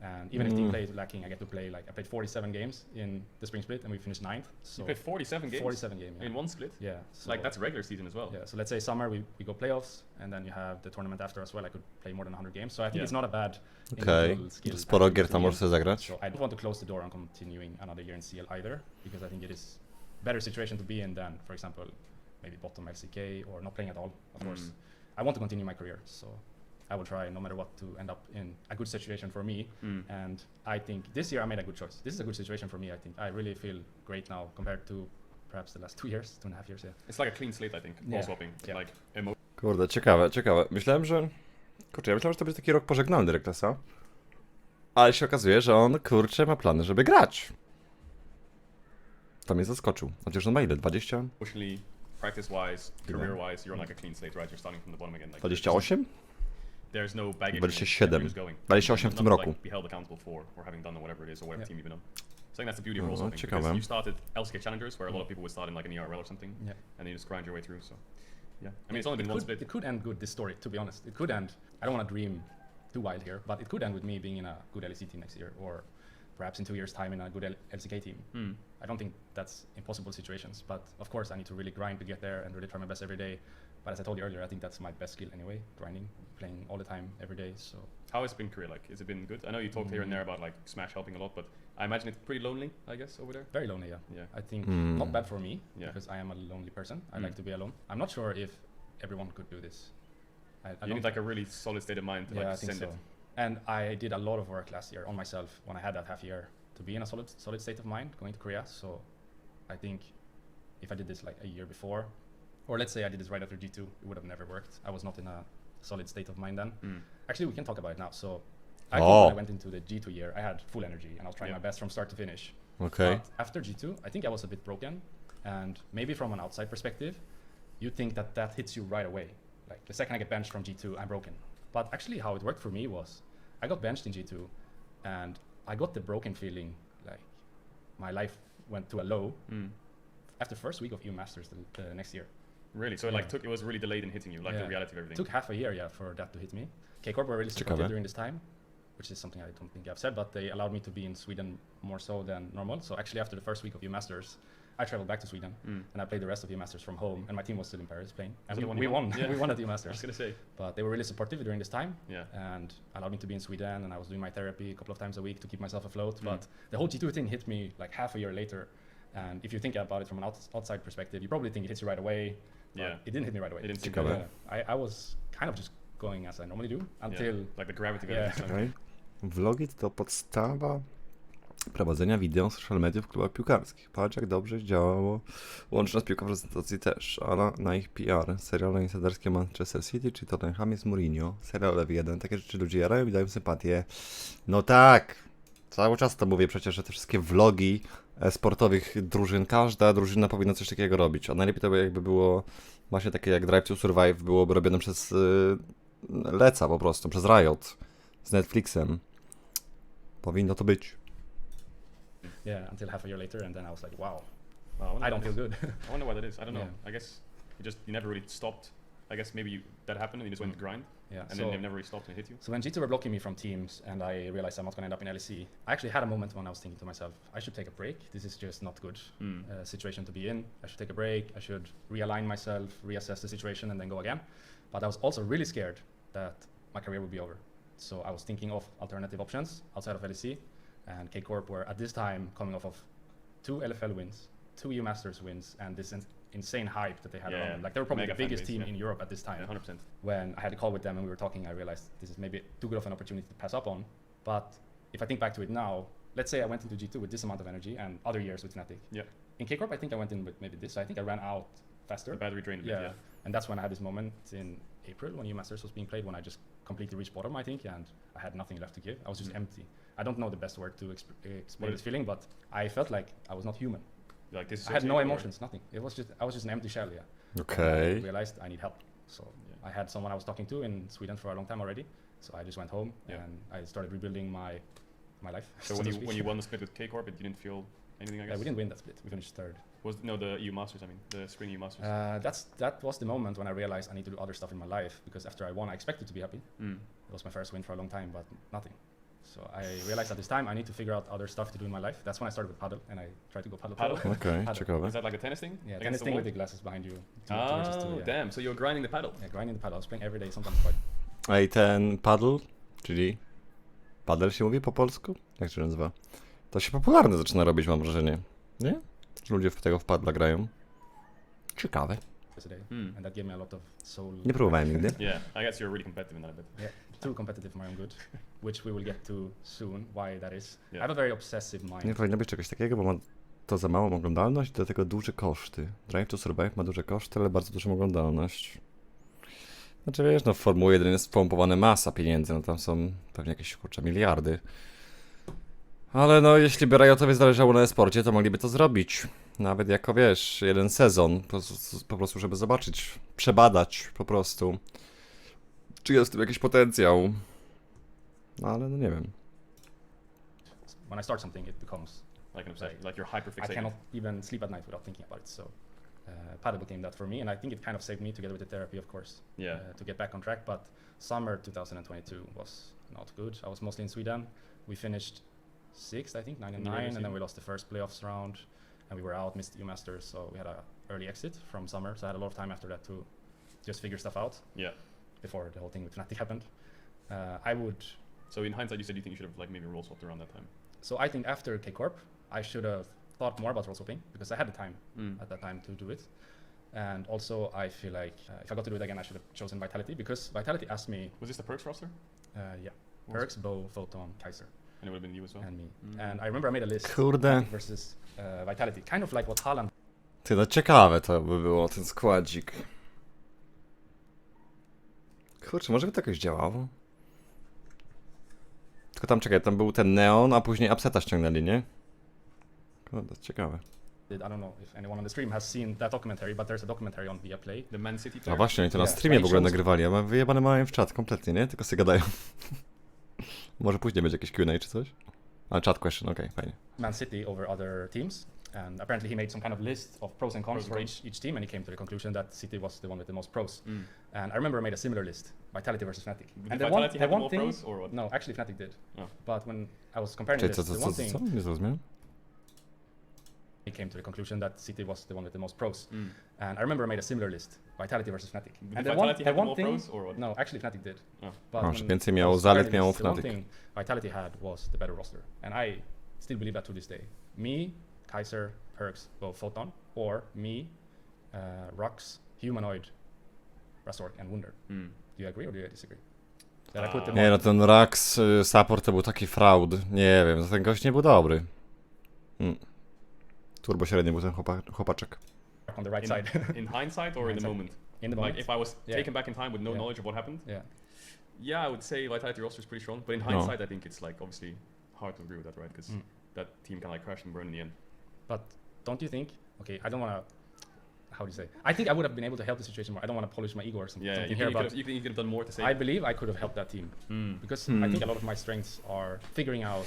And even if team play is lacking, I get to play like I played 47 games in the spring split and we finished 9th. So You played 47 games 47 games, yeah. in one split. Yeah, so Like that's regular season as well. yeah. So let's say summer we go playoffs and then you have the tournament after as well. I could play more than 100 games. So I think Yeah. it's not a bad Okej. individual skill Sporo time gier to tam be in. możesz sobie zagrać. So I don't want to close the door on continuing another year in CL either, because I think it is better situation to be in than, for example, maybe bottom LCK or not playing at all. Of course, I want to continue my career, so I will try no matter what to end up in a good situation for me. And I think this year I made a good choice. This is a good situation for me. I think I really feel great now compared to perhaps the last 2 years, 2.5 years. Yeah. It's like a clean slate, I think. Ball Yeah. swapping. Yeah. Like Kurde, ciekawe. Myślałem, że to będzie taki rok pożegnalny Rekklesa. Ale się okazuje, że on, kurczę, ma plany, żeby grać. To mnie zaskoczył. Chociaż on ma ile? 20? emotionally, practice-wise, career-wise, you're on like a clean slate, right? You're starting from the bottom again. Like 28? there's no baggage. 27. You're just going. 28 w tym Nothing to, roku. Like, be held accountable for or having done or whatever it is or whatever Yeah. team you've been on. So I think that's the beauty of role swapping. ciekawe. Because you started LCK Challengers, where a lot of people would start in like an ERL or something, Yeah. and then you just grind your way through. So, yeah. I mean, it's only been one split. It could end good, this story, to be honest. It could end, I don't want to dream too wild here, but it could end with me being in a good LEC team next year, or perhaps in 2 years' time in a good LCK team. I don't think that's impossible situations, but of course I need to really grind to get there and really try my best every day. But as I told you earlier, I think that's my best skill anyway, grinding, playing all the time, every day, so. How has it been career like? Has it been good? I know you talked here and there about like Smash helping a lot, but I imagine it's pretty lonely, I guess, over there. Very lonely, yeah. Yeah. I think not bad for me, Yeah. because I am a lonely person. I like to be alone. I'm not sure if everyone could do this. I You don't need like a really solid state of mind to yeah, like I think send so. it. And I did a lot of work last year on myself when I had that half year to be in a solid state of mind going to Korea. So I think if I did this like a year before, or let's say I did this right after G2, it would have never worked. I was not in a solid state of mind then. Actually, we can talk about it now. So I think when I went into the G2 year, I had full energy and I was trying my best from start to finish. Okej. But after G2, I think I was a bit broken. And maybe from an outside perspective, you think that that hits you right away. Like the second I get benched from G2, I'm broken. But actually how it worked for me was I got benched in G2 and I got the broken feeling like my life went to a low after first week of EU Masters the next year. Really? So it like it was really delayed in hitting you, like the reality of It everything. took half a year, yeah, for that to hit me. K-Corp were really supportive during this time, which is something I don't think I've said, but they allowed me to be in Sweden more so than normal. So actually after the first week of EU Masters, I traveled back to Sweden and I played the rest of EU Masters from home, and my team was still in Paris playing. And we won. Yeah. We won at EU I was Masters. gonna say. But they were really supportive during this time, Yeah. and allowed me to be in Sweden, and I was doing my therapy a couple of times a week to keep myself afloat. But the whole G2 thing hit me like half a year later, and if you think about it from an outside perspective, you probably think it hits you right away. But Yeah. it didn't hit me right away. It didn't seem Ciekawe. to. I was kind of just going as I normally do until Like the gravity of Yeah. everything. Okej. Vlogi to podstawa prowadzenia wideo social mediów w klubach piłkarskich. Patrz jak dobrze działało łączna z piłką w prezentacji też, ale na ich PR. Seriale insiderskie Manchester City czy Tottenham jest Mourinho. Serial Wywiad. Takie rzeczy ludzie jarają i dają sympatię. No tak! Cały czas to mówię przecież, że te wszystkie vlogi sportowych drużyn, każda drużyna powinna coś takiego robić. A najlepiej to by jakby było właśnie takie jak Drive to Survive byłoby robione przez Leca po prostu, przez Riot z Netflixem. Powinno to być. yeah, until half a year later, and then I was like, wow, Wow, I don't feel good. I wonder why that is. I don't know. Yeah. I guess you never really stopped I guess maybe that happened and you just went to grind, Yeah. and then they've never really stopped and hit you. So when G2 were blocking me from teams and I realized I'm not going to end up in LEC, I actually had a moment when I was thinking to myself, I should take a break. This is just not good situation to be in. I should take a break. I should realign myself, reassess the situation, and then go again. But I was also really scared that my career would be over. So I was thinking of alternative options outside of LEC, and K-Corp were at this time coming off of 2 LFL wins, 2 EU Masters wins, and this insane hype that they had around them. Like they were probably Mega the biggest fan base, team in Europe at this time. 100%. When I had a call with them and we were talking, I realized this is maybe too good of an opportunity to pass up on. But if I think back to it now, let's say I went into G2 with this amount of energy and other years with Fnatic. Yeah. In K-Corp, I think I went in with maybe this. So I think I ran out faster. The battery drained a bit, Yeah. And that's when I had this moment in April when EU Masters was being played, when I just completely reached bottom, I think, and I had nothing left to give. I was just empty. I don't know the best word to explain this feeling, but I felt like I was not human. Like this. I had no emotions, nothing. I was just an empty shell, yeah. Okej. I realized I need help. So I had someone I was talking to in Sweden for a long time already. So I just went home and I started rebuilding my life. So when you won the split with K-Corp, it didn't feel anything, I guess? We didn't win that split. We finished third. The EU Masters, I mean, the spring EU Masters. That was the moment when I realized I need to do other stuff in my life, because after I won, I expected to be happy. It was my first win for a long time, but nothing. So I realized at this time I need to figure out other stuff to do in my life. That's when I started with paddle, and I tried to go paddle. Okej, Paddle. ciekawe. Is that like a tennis thing? Yeah, Against tennis the thing wall? with the glasses behind you. Oh, damn. So you were grinding the paddle. Yeah, grinding the paddle. I was playing every day, sometimes quite. Ej, ten paddle, czyli paddle się mówi po polsku? Jak się nazywa? To się popularne zaczyna robić, mam wrażenie. Nie? Ludzie w tego w paddla grają. Ciekawe. Today, and that gave me a lot of soul. Nie próbowałem nigdy. Yeah, I guess you're really competitive in that a bit. Yeah, too competitive for my own good, which we will get to soon, why that is. Yeah. I have a very obsessive mind. Nie powinno być czegoś takiego, bo ma to za małą oglądalność i do tego duże koszty. Drive to Survive ma duże koszty, ale bardzo dużą oglądalność. Znaczy wiesz, no w Formuły 1 jest pompowana masa pieniędzy, no tam są pewnie jakieś kurczę miliardy. Ale no jeśli by Riotowi zależało na e-sporcie, to mogliby to zrobić. Nawet jako wiesz, jeden sezon, po prostu żeby zobaczyć, przebadać po prostu, czy jest w tym jakiś potencjał. No ale no nie wiem. When I start something, it becomes Like an obsession, like you're hyper I fixated. cannot even sleep at night without thinking about it. So paddle became that for me, and I think it kind of saved me together with the therapy, of course, Yeah. to get back on track. But summer 2022 was not good. I was mostly in Sweden. We finished 6th, I think, 9-9, and then we lost the first playoffs round, and we were out, missed EU Masters, so we had a early exit from summer. So I had a lot of time after that to just figure stuff out. Yeah. Before the whole thing with Fnatic happened, So in hindsight, you said you think you should have like maybe role swapped around that time. So I think after K-Corp, I should have thought more about role swapping, because I had the time at that time to do it. And also I feel like if I got to do it again, I should have chosen Vitality, because Vitality asked me. Was this the Perks roster? Yeah. Perks, Bo, Photon, Kaiser, And it would have been you as well? and me. And I remember I made a list. Kurde. Fnatic versus Vitality, kind of like what Haaland. Ty, no ciekawe to by było, ten składzik. Kurczę, może by to jakoś działało? Tylko tam, czekaj, tam był ten Neon, a później Upseta ściągnęli, nie? Kurde, ciekawe. I don't know if anyone on the stream has seen that documentary, but there's a documentary on Viaplay. The Man City A player? właśnie, oni to na Yeah, streamie w ogóle shows- nagrywali, a wyjebane mają w czat kompletnie, nie? Tylko sobie gadają. Może później będzie jakieś Q&A czy coś? A, chat question, okej, fajnie. Man City over other teams, and apparently he made some kind of list of pros and cons Pros and for cons. each team, and he came to the conclusion that City was the one with the most pros. And I remember I made a similar list: Vitality versus Fnatic. Did And Vitality have more thing, pros or what? no, actually Fnatic did. Oh. But when I was comparing Czekaj, this, the one thing co? Nie zrozumiałem? he came to the conclusion that City was the one with the most pros. And I remember I made a similar list: Vitality versus Fnatic. Did And Vitality have more thing, pros or what? no, actually Fnatic did. Oh. But A, że when więcej I miało was zalet, comparing miało this, the one Fnatic. thing Vitality had was the better roster, and I still believe that to this day. Me, Kaiser, Perks, both Photon, or me, Rux, Humanoid, Rastork, and Wunder. Do you agree or do you disagree? That I put them Nie on no, ten Rax support to był taki fraud. Nie wiem, ten gość nie był dobry. Turbo średni był ten chłopaczek. on the right In, side. in hindsight or in the Hindsight. moment? In the moment. Like if I was Yeah. taken back in time with no Yeah. knowledge of what happened, Yeah. yeah, I would say Vitality roster is pretty strong. But in No. hindsight, I think it's like obviously hard to agree with that, right? Because that team can like crash and burn in the end. But don't you think? Okay, I don't want to. How do you say? I think I would have been able to help the situation more. I don't want to polish my ego or something, Yeah, something you here, could but have, you could have done more to say. I believe I could have helped that team because I think a lot of my strengths are figuring out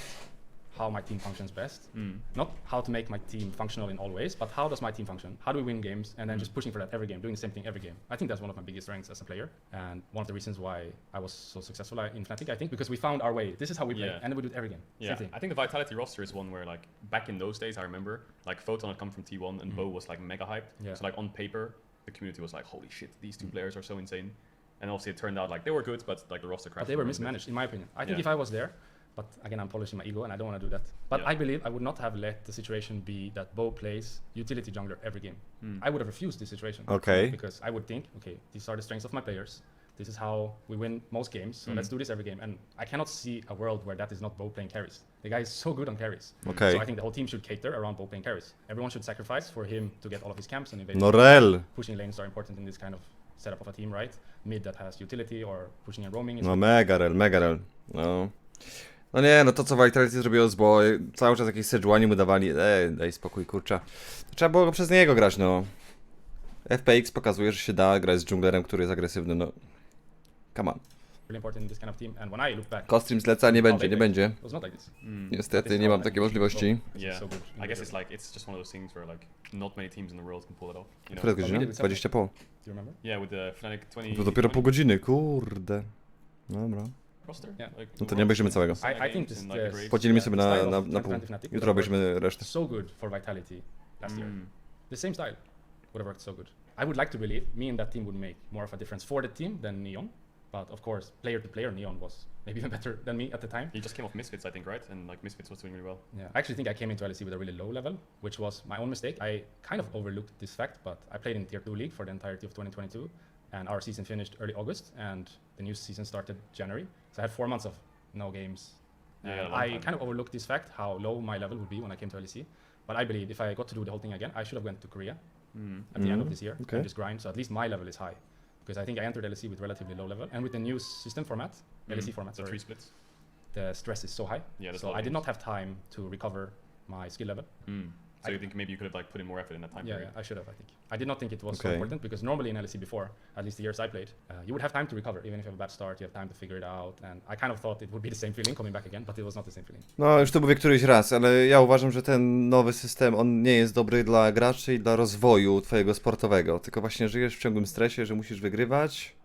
how my team functions best. Not how to make my team functional in all ways, but how does my team function? How do we win games? And then just pushing for that every game, doing the same thing every game. I think that's one of my biggest strengths as a player, and one of the reasons why I was so successful in Fnatic, I think, because we found our way. This is how we play, Yeah. and then we do it every game. Yeah, Same thing. I think the Vitality roster is one where like back in those days, I remember like Photon had come from T1 and Bo was like mega hyped. Yeah. So like on paper, the community was like, holy shit, these two players are so insane. And obviously it turned out like they were good, but like the roster crashed. But they were a little bit. mismanaged, in my opinion. I think Yeah. if I was there, but again, I'm polishing my ego and I don't want to do that. But Yeah. I believe I would not have let the situation be that Bo plays utility jungler every game. I would have refused this situation. Okay. Because I would think, okay, these are the strengths of my players. This is how we win most games, so let's do this every game. And I cannot see a world where that is not Bo playing carries. The guy is so good on carries. Okay. So I think the whole team should cater around Bo playing carries. Everyone should sacrifice for him to get all of his camps and invade. Norel. Pushing lanes are important in this kind of setup of a team, right? Mid that has utility or pushing and roaming is No mega rel. No. No nie, no to co Vitality zrobiło z Bo, cały czas jakieś Sejuani mu dawali, daj spokój, kurcza. Trzeba było go przez niego grać, no. FPX pokazuje, że się da grać z dżunglerem, który jest agresywny, no. Come on. really important in this kind of team. And when I look back, Kostream zleca nie będzie, nie będzie. it was not like this. Niestety, nie mam takiej możliwości. Yeah, So good. I guess it's like it's just one of those things where like not many teams in the world can pull it off. You know? Która jest godzina? 20 po. Do you remember? Yeah, with the Fnatic 20. To dopiero pół godziny, kurde. Dobra. roster. Yeah. Like, No to nie obejrzymy całego. I think this Podzielimy sobie style na of pół. Fnatic Jutro obejrzymy resztę. so good for Vitality last year. The same style would have worked so good. I would like to believe me and that team would make more of a difference for the team than Neon. But of course, player to player, Neon was maybe even better than me at the time. He just came off Misfits, I think, right? And like Misfits was doing really well. Yeah, I actually think I came into LEC with a really low level, which was my own mistake. I kind of overlooked this fact, but I played in Tier 2 League for the entirety of 2022, and our season finished early August, and the new season started January. So I had 4 months of no games. Yeah, And long I time. kind of overlooked this fact, how low my level would be when I came to LEC. But I believe if I got to do the whole thing again, I should have went to Korea at the end of this year Okay. and just grind. So at least my level is high. Because I think I entered LEC with relatively low level. And with the new system format, LEC format, The sorry, 3 splits. the stress is so high. Yeah, that's a So lot of I did games. not have time to recover my skill level. So you think maybe you could have like put in more effort in that time Yeah, period? I should have, I think. I did not think it was so Okay. important because normally in LEC before, at least the years I played, you would have time to recover. Even if you have a bad start, you have time to figure it out. And I kind of thought it would be the same feeling coming back again, but it was not the same feeling. No, już to mówię któryś raz, ale ja uważam, że ten nowy system, on nie jest dobry dla graczy i dla rozwoju twojego sportowego. Tylko właśnie żyjesz w ciągłym stresie, że musisz wygrywać.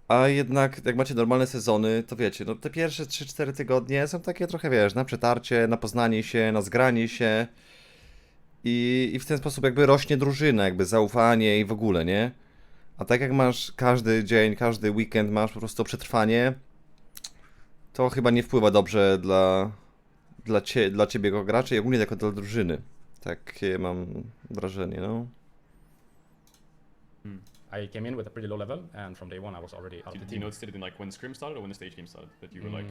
A jednak, jak macie normalne sezony, to wiecie, no te pierwsze 3-4 tygodnie są takie trochę, wiesz, na przetarcie, na poznanie się, na zgranie się. I w ten sposób jakby rośnie drużyna, jakby zaufanie i w ogóle, nie? A tak jak masz każdy dzień, każdy weekend masz po prostu przetrwanie, to chyba nie wpływa dobrze dla ciebie jako gracza i ogólnie jako dla drużyny. Takie mam wrażenie, no. I came in with a pretty low level, and from day one I was already out of the You team. noticed it in like when Scrim started or when the stage game started that you were like,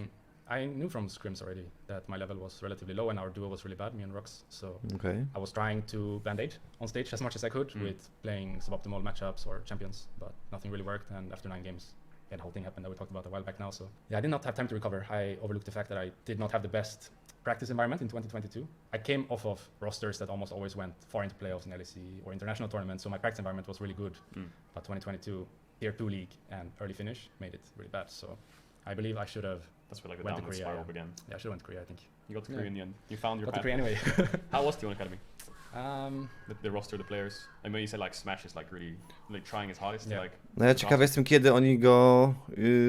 I knew from scrims already that my level was relatively low and our duo was really bad, me and Rux. So Okej. I was trying to band-aid on stage as much as I could with playing suboptimal matchups or champions, but nothing really worked. And after 9 games, yeah, the whole thing happened that we talked about a while back now. So yeah, I did not have time to recover. I overlooked the fact that I did not have the best practice environment in 2022. I came off of rosters that almost always went far into playoffs in LEC or international tournaments, so my practice environment was really good. But 2022, Tier 2 League and early finish made it really bad. So I believe I should have, that's where like the Went to downward Korea, spiral yeah. began. yeah, I should have went to Korea, I think. You got to Yeah. Korea in the end. You found your Got to path. Korea anyway. How was T1 Academy? um, The roster, the players. I mean, you said like Smash is like really like trying his hardest Yeah. to like. No ja ciekawy jestem, kiedy oni go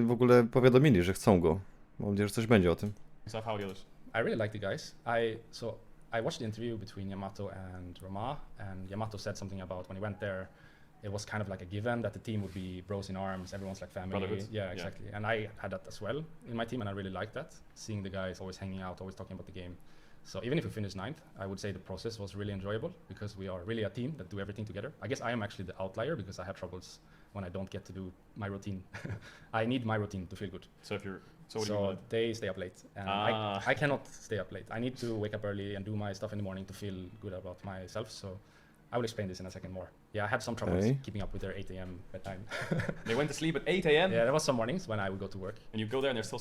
w ogóle powiadomili, że chcą go. Mam nadzieję, że coś będzie o tym. So how are the others? I really like the guys. I watched the interview between Yamato and Roma, and Yamato said something about when he went there, it was kind of like a given that the team would be bros in arms, everyone's like family. Brotherhood. Yeah, exactly. And I had that as well in my team, and I really liked that, seeing the guys always hanging out, always talking about the game. So even if we finished 9th, I would say the process was really enjoyable because we are really a team that do everything together. I guess I am actually the outlier because I have troubles when I don't get to do my routine. I need my routine to feel good. So if you're, so what do you So want? they stay up late, and I cannot stay up late. I need to wake up early and do my stuff in the morning to feel good about myself. So I will explain this in a second more. Yeah, I had some troubles Okay. keeping up with their 8 a.m. bedtime. They went to sleep at 8 a.m. Yeah, there was some mornings when I would go to work. and you go there and they're still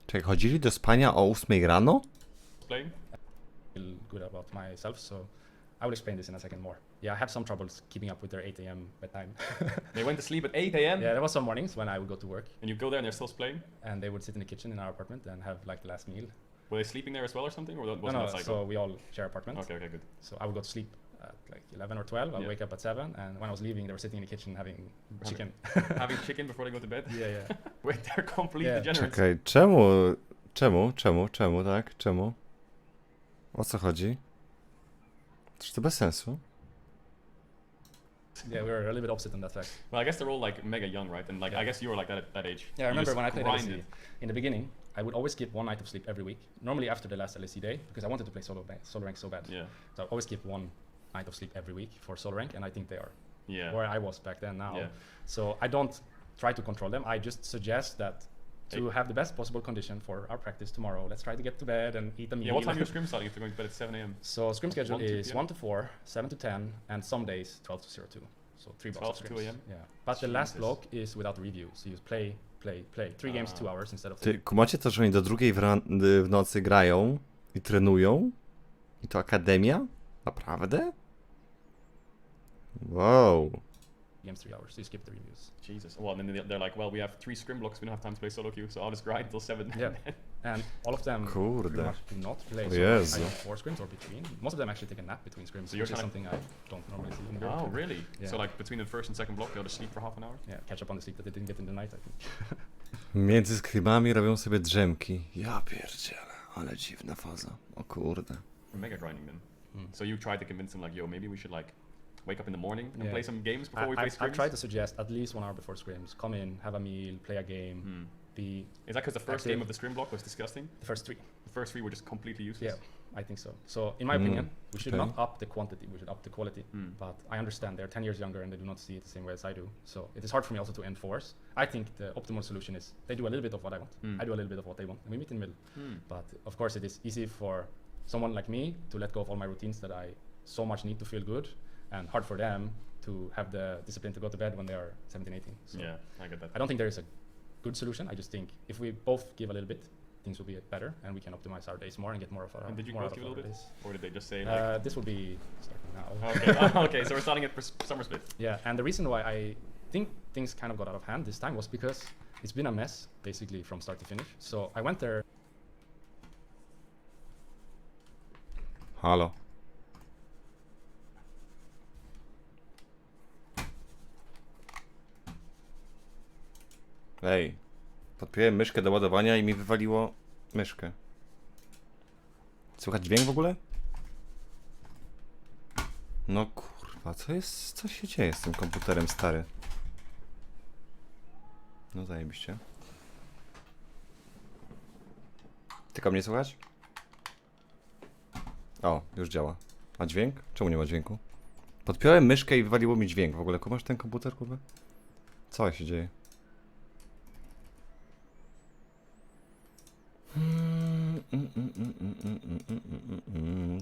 Czekaj, chodzili do spania o 8 rano? playing. Feel good about myself. So I will explain this in a second more. Yeah, I had some troubles keeping up with their 8 a.m. bedtime. They went to sleep at 8 a.m. Yeah, there was some mornings when I would go to work And you go there and they're still playing. and they would sit in the kitchen in our apartment and have like the last meal. Were they sleeping there as well or something, or was it No, outside? so we all share apartment. Okay, good. So I would go to sleep at like 11 or 12. I'll Yeah. wake up at 7, and when I was leaving, they were sitting in the kitchen having chicken. Having chicken before they go to bed. Yeah. Wait, they're complete Yeah. degenerates. Czekaj, czemu, tak? Czemu? O co chodzi? Czy to bez sensu? Yeah, we were a little bit opposite on that fact. Well, I guess they're all like mega young, right? And like Yeah. I guess you were like that at that age. Yeah, I You remember just when I played LSE, grinded. in the beginning, I would always skip one night of sleep every week. Normally after the last LSE day, because I wanted to play solo rank so bad. Yeah. So I always skip one night of sleep every week for solo rank, and I think they are Yeah. where I was back then now. Yeah. So I don't try to control them. I just suggest that to Hey. have the best possible condition for our practice tomorrow, let's try to get to bed and eat a meal. Yeah. What time are your scrim starting if you're going to bed at 7 a.m.? So scrim schedule 1 to is 2 1 to 4, 7 to 10, and some days 12 to 02. So 3 blocks 12 of to 2 scrims. a.m.? Yeah. But the last Jesus. block is without review. So you play. 3 games, 2 hours instead of 3. Ty kumacie to, że oni do 2 w nocy grają i trenują? I to akademia? Naprawdę? Wow. Games 3 hours, so you skip the reviews. Jesus. Well, and then they're like, well, we have 3 scrim blocks. We don't have time to play solo queue, so I'll just grind till 7. Yeah. And all of them pretty Kurde. much do not play O so Jezu. either 4 scrims or between. Most of them actually take a nap between scrims, So you're which is kinda- something I don't normally see in the Oh, really? Yeah. So like between the first and second block, they'll just sleep for half an hour. Yeah, catch up on the sleep that they didn't get in the night, I think. Między scrimami robią sobie drzemki. Ja pierdzielę, ale dziwna faza. O kurde. We're mega grinding them. Mm. So you tried to convince them like, yo, maybe we should like wake up in the morning and Yeah. play some games before we play I scrims. try to suggest at least 1 hour before scrims. Come in, have a meal, play a game, Hmm. be Is that because the first active. game of the scrim block was disgusting? the first 3. The first 3 were just completely useless. Yeah, I think so. So in my Mm, opinion, we should okay. not up the quantity, we should up the quality. Mm. But I understand they're 10 years younger and they do not see it the same way as I do. So it is hard for me also to enforce. I think the optimal solution is they do a little bit of what I want. Mm. I do a little bit of what they want, and we meet in the middle. Hmm. But of course, it is easy for someone like me to let go of all my routines that I so much need to feel good, and hard for them to have the discipline to go to bed when they are 17, 18. So Yeah, I get that. I don't think there is a good solution. I just think if we both give a little bit, things will be better, and we can optimize our days more and get more of our. And did you more both out give a of little our bit? days. Or did they just say like... This will be starting now. Okay, okay, so we're starting at summer split. Yeah, and the reason why I think things kind of got out of hand this time was because it's been a mess basically from start to finish. So I went there. Halo. Ej. Podpiąłem myszkę do ładowania i mi wywaliło myszkę. Słychać dźwięk w ogóle? No kurwa, co się dzieje z tym komputerem, stary? No zajebiście. Tylko mnie słychać? O, już działa. Ma dźwięk? Czemu nie ma dźwięku? Podpiąłem myszkę i wywaliło mi dźwięk. W ogóle kumasz ten komputer, kurwa? Co się dzieje?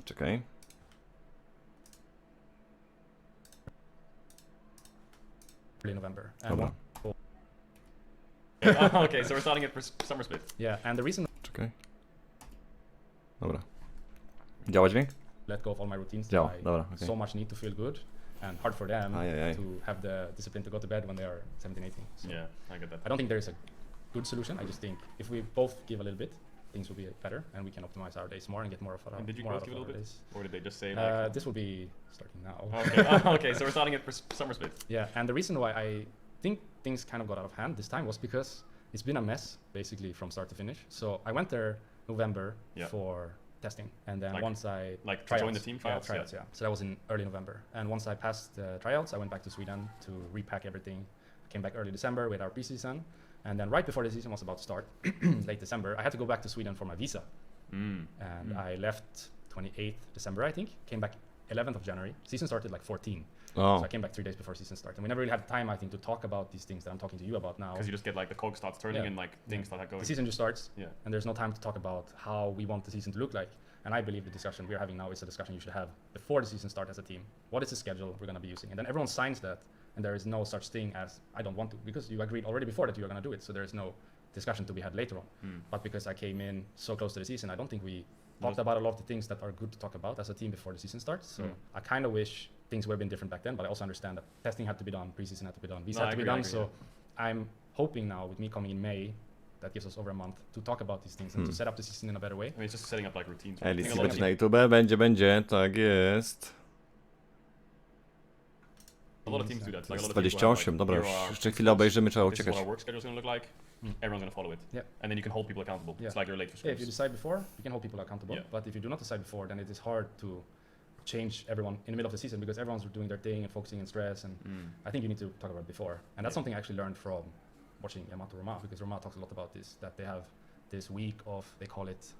Czekaj. Early November. And Dobra. Okay, so we're starting at summer split. Yeah, and the reason Czekaj. Dobra. Działa dźwięk? let go of all my routines Działa, that I dobra, okej. so much need to feel good, and hard for them Ajajaj. to have the discipline to go to bed when they are 17, 18. So Yeah, I get that. I don't think there is a good solution. I just think if we both give a little bit, things will be better, and we can optimize our days more and get more of our. And did you more both out give a of little our bit? days. Or did they just say like... This will be starting now. Okay, okay, so we're starting at summer split. Yeah, and the reason why I think things kind of got out of hand this time was because it's been a mess basically from start to finish. So I went there November Yeah. for testing, and then Like- once I like to join the team tryouts? tryouts, yeah. So that was in early November, and once I passed the tryouts, I went back to Sweden to repack everything. I came back early December with our preseason, and then right before the season was about to start, late December, I had to go back to Sweden for my visa, Mm. and Mm. I left 28th December, I think. Came back 11th of January. Season started like 14. O. So I came back 3 days before season started. And we never really had time, I think, to talk about these things that I'm talking to you about now. Because you just get like the cog starts turning Yeah. and like things start going. The season just starts, Yeah. and there's no time to talk about how we want the season to look like. And I believe the discussion we're having now is a discussion you should have before the season starts as a team. What is the schedule we're going to be using? And then everyone signs that, and there is no such thing as I don't want to, because you agreed already before that you are going to do it. So there is no discussion to be had later on. Mm. But because I came in so close to the season, I don't think we talked about a lot of the things that are good to talk about as a team before the season starts. So I kind of wish things would have been different back then, but I also understand that testing had to be done, preseason had to be done, visa had to be done. So I'm hoping now with me coming in May, that gives us over a month to talk about these things and to set up the season in a better way. I mean, it's just setting up like routines. Right? I think Elicy a lot of będzie na YouTube, będzie, tak jest. A lot of teams do that. Like a lot of 28, dobra, już jeszcze chwilę obejrzymy, trzeba this is uciekać. what our work schedule is going to look like. Everyone's going to follow it. Yeah. And then you can hold people accountable. Yeah. It's like you're late for If scrims. you decide before, you can hold people accountable. Yeah. But if you do not decide before, then it is hard to change everyone in the middle of the season because everyone's doing their thing and focusing on stress. And I think you need to talk about it before. And that's something I actually learned from watching Yamato Roma, because Roma talks a lot about this, that they have this week of, they call it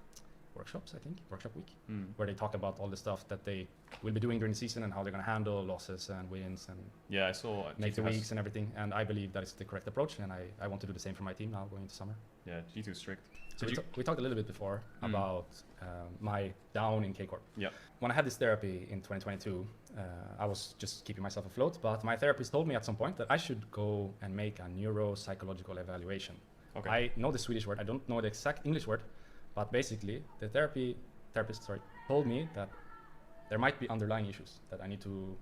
workshops, I think, workshop week, where they talk about all the stuff that they will be doing during the season and how they're going to handle losses and wins and Yeah, I saw. make the G2 has- weeks and everything. And I believe that is the correct approach. And I want to do the same for my team now going into summer. Yeah, G2 is strict. So Did we talked a little bit before about my down in K-Corp. Yeah. When I had this therapy in 2022, I was just keeping myself afloat, but my therapist told me at some point that I should go and make a neuropsychological evaluation. Okay. I know the Swedish word, I don't know the exact English word, but basically the therapist told me that there might be underlying issues that I need to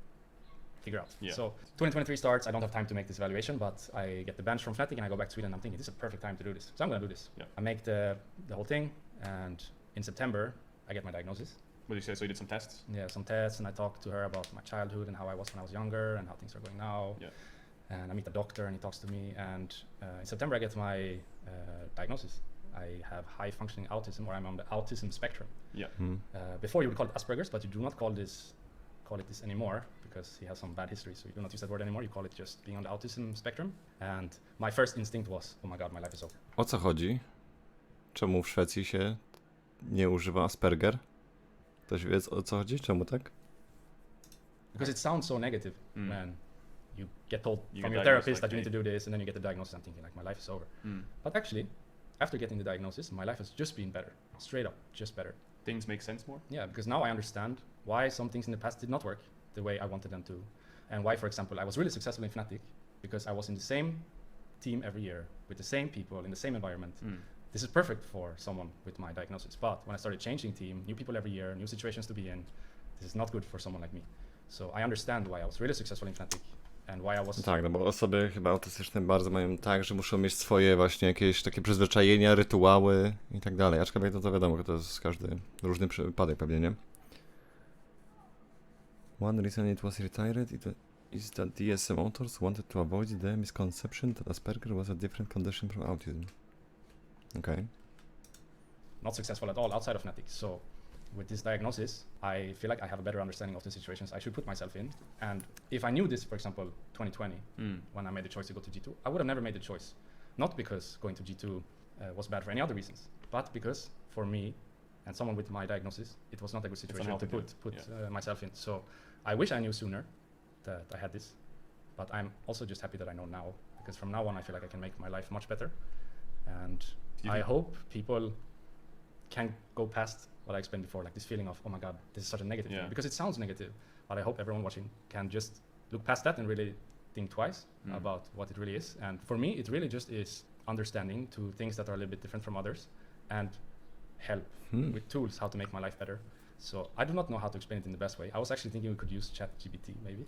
figure out. Yeah. So 2023 starts, I don't have time to make this evaluation, but I get the bench from Fnatic and I go back to Sweden. I'm thinking this is a perfect time to do this. So I'm gonna do this. Yeah. I make the whole thing, and in September, I get my diagnosis. What did you say? So you did some tests? Yeah, some tests, and I talk to her about my childhood and how I was when I was younger and how things are going now. Yeah. And I meet the doctor and he talks to me, and in September I get my diagnosis. I have high functioning autism, or I'm on the autism spectrum. Yeah. Before you would call it Asperger's, but you do not call it this anymore because he has some bad history, so you do not use that word anymore. You call it just being on the autism spectrum. And my first instinct was, oh my god, my life is over. O co chodzi? Czemu w Szwecji się nie używa Asperger? Ktoś wie, o co chodzi? Czemu tak? Because it sounds so negative when you get told You from get your diagnosed therapist like, that you need hey. to do this, and then you get the diagnosis. I'm thinking like my life is over. But actually, after getting the diagnosis, my life has just been better. Straight up, just better. Things make sense more? Yeah, because now I understand why some things in the past did not work the way I wanted them to. And why, for example, I was really successful in Fnatic because I was in the same team every year with the same people in the same environment. This is perfect for someone with my diagnosis. But when I started changing team, new people every year, new situations to be in, this is not good for someone like me. So I understand why I was really successful in Fnatic and why I was... Tak, no bo osoby chyba autystyczne bardzo mają tak, że muszą mieć swoje właśnie jakieś takie przyzwyczajenia, rytuały i tak dalej. Aczkolwiek to wiadomo, że to jest każdy różny przypadek pewnie, nie? One reason it was retired is that DSM authors wanted to avoid the misconception that Asperger was a different condition from autism. Okay. Not successful at all outside of Fnatic. So with this diagnosis, I feel like I have a better understanding of the situations I should put myself in. And if I knew this, for example, 2020, when I made the choice to go to G2, I would have never made the choice. Not because going to G2 was bad for any other reasons, but because for me and someone with my diagnosis, it was not a good situation to put myself in. So I wish I knew sooner that I had this, but I'm also just happy that I know now, because from now on I feel like I can make my life much better. And I hope people can go past what I explained before, like this feeling of, oh my god, this is such a negative thing, because it sounds negative, but I hope everyone watching can just look past that and really think twice about what it really is. And for me, it really just is understanding to things that are a little bit different from others and help with tools how to make my life better. So I do not know how to explain it in the best way. I was actually thinking we could use ChatGPT maybe.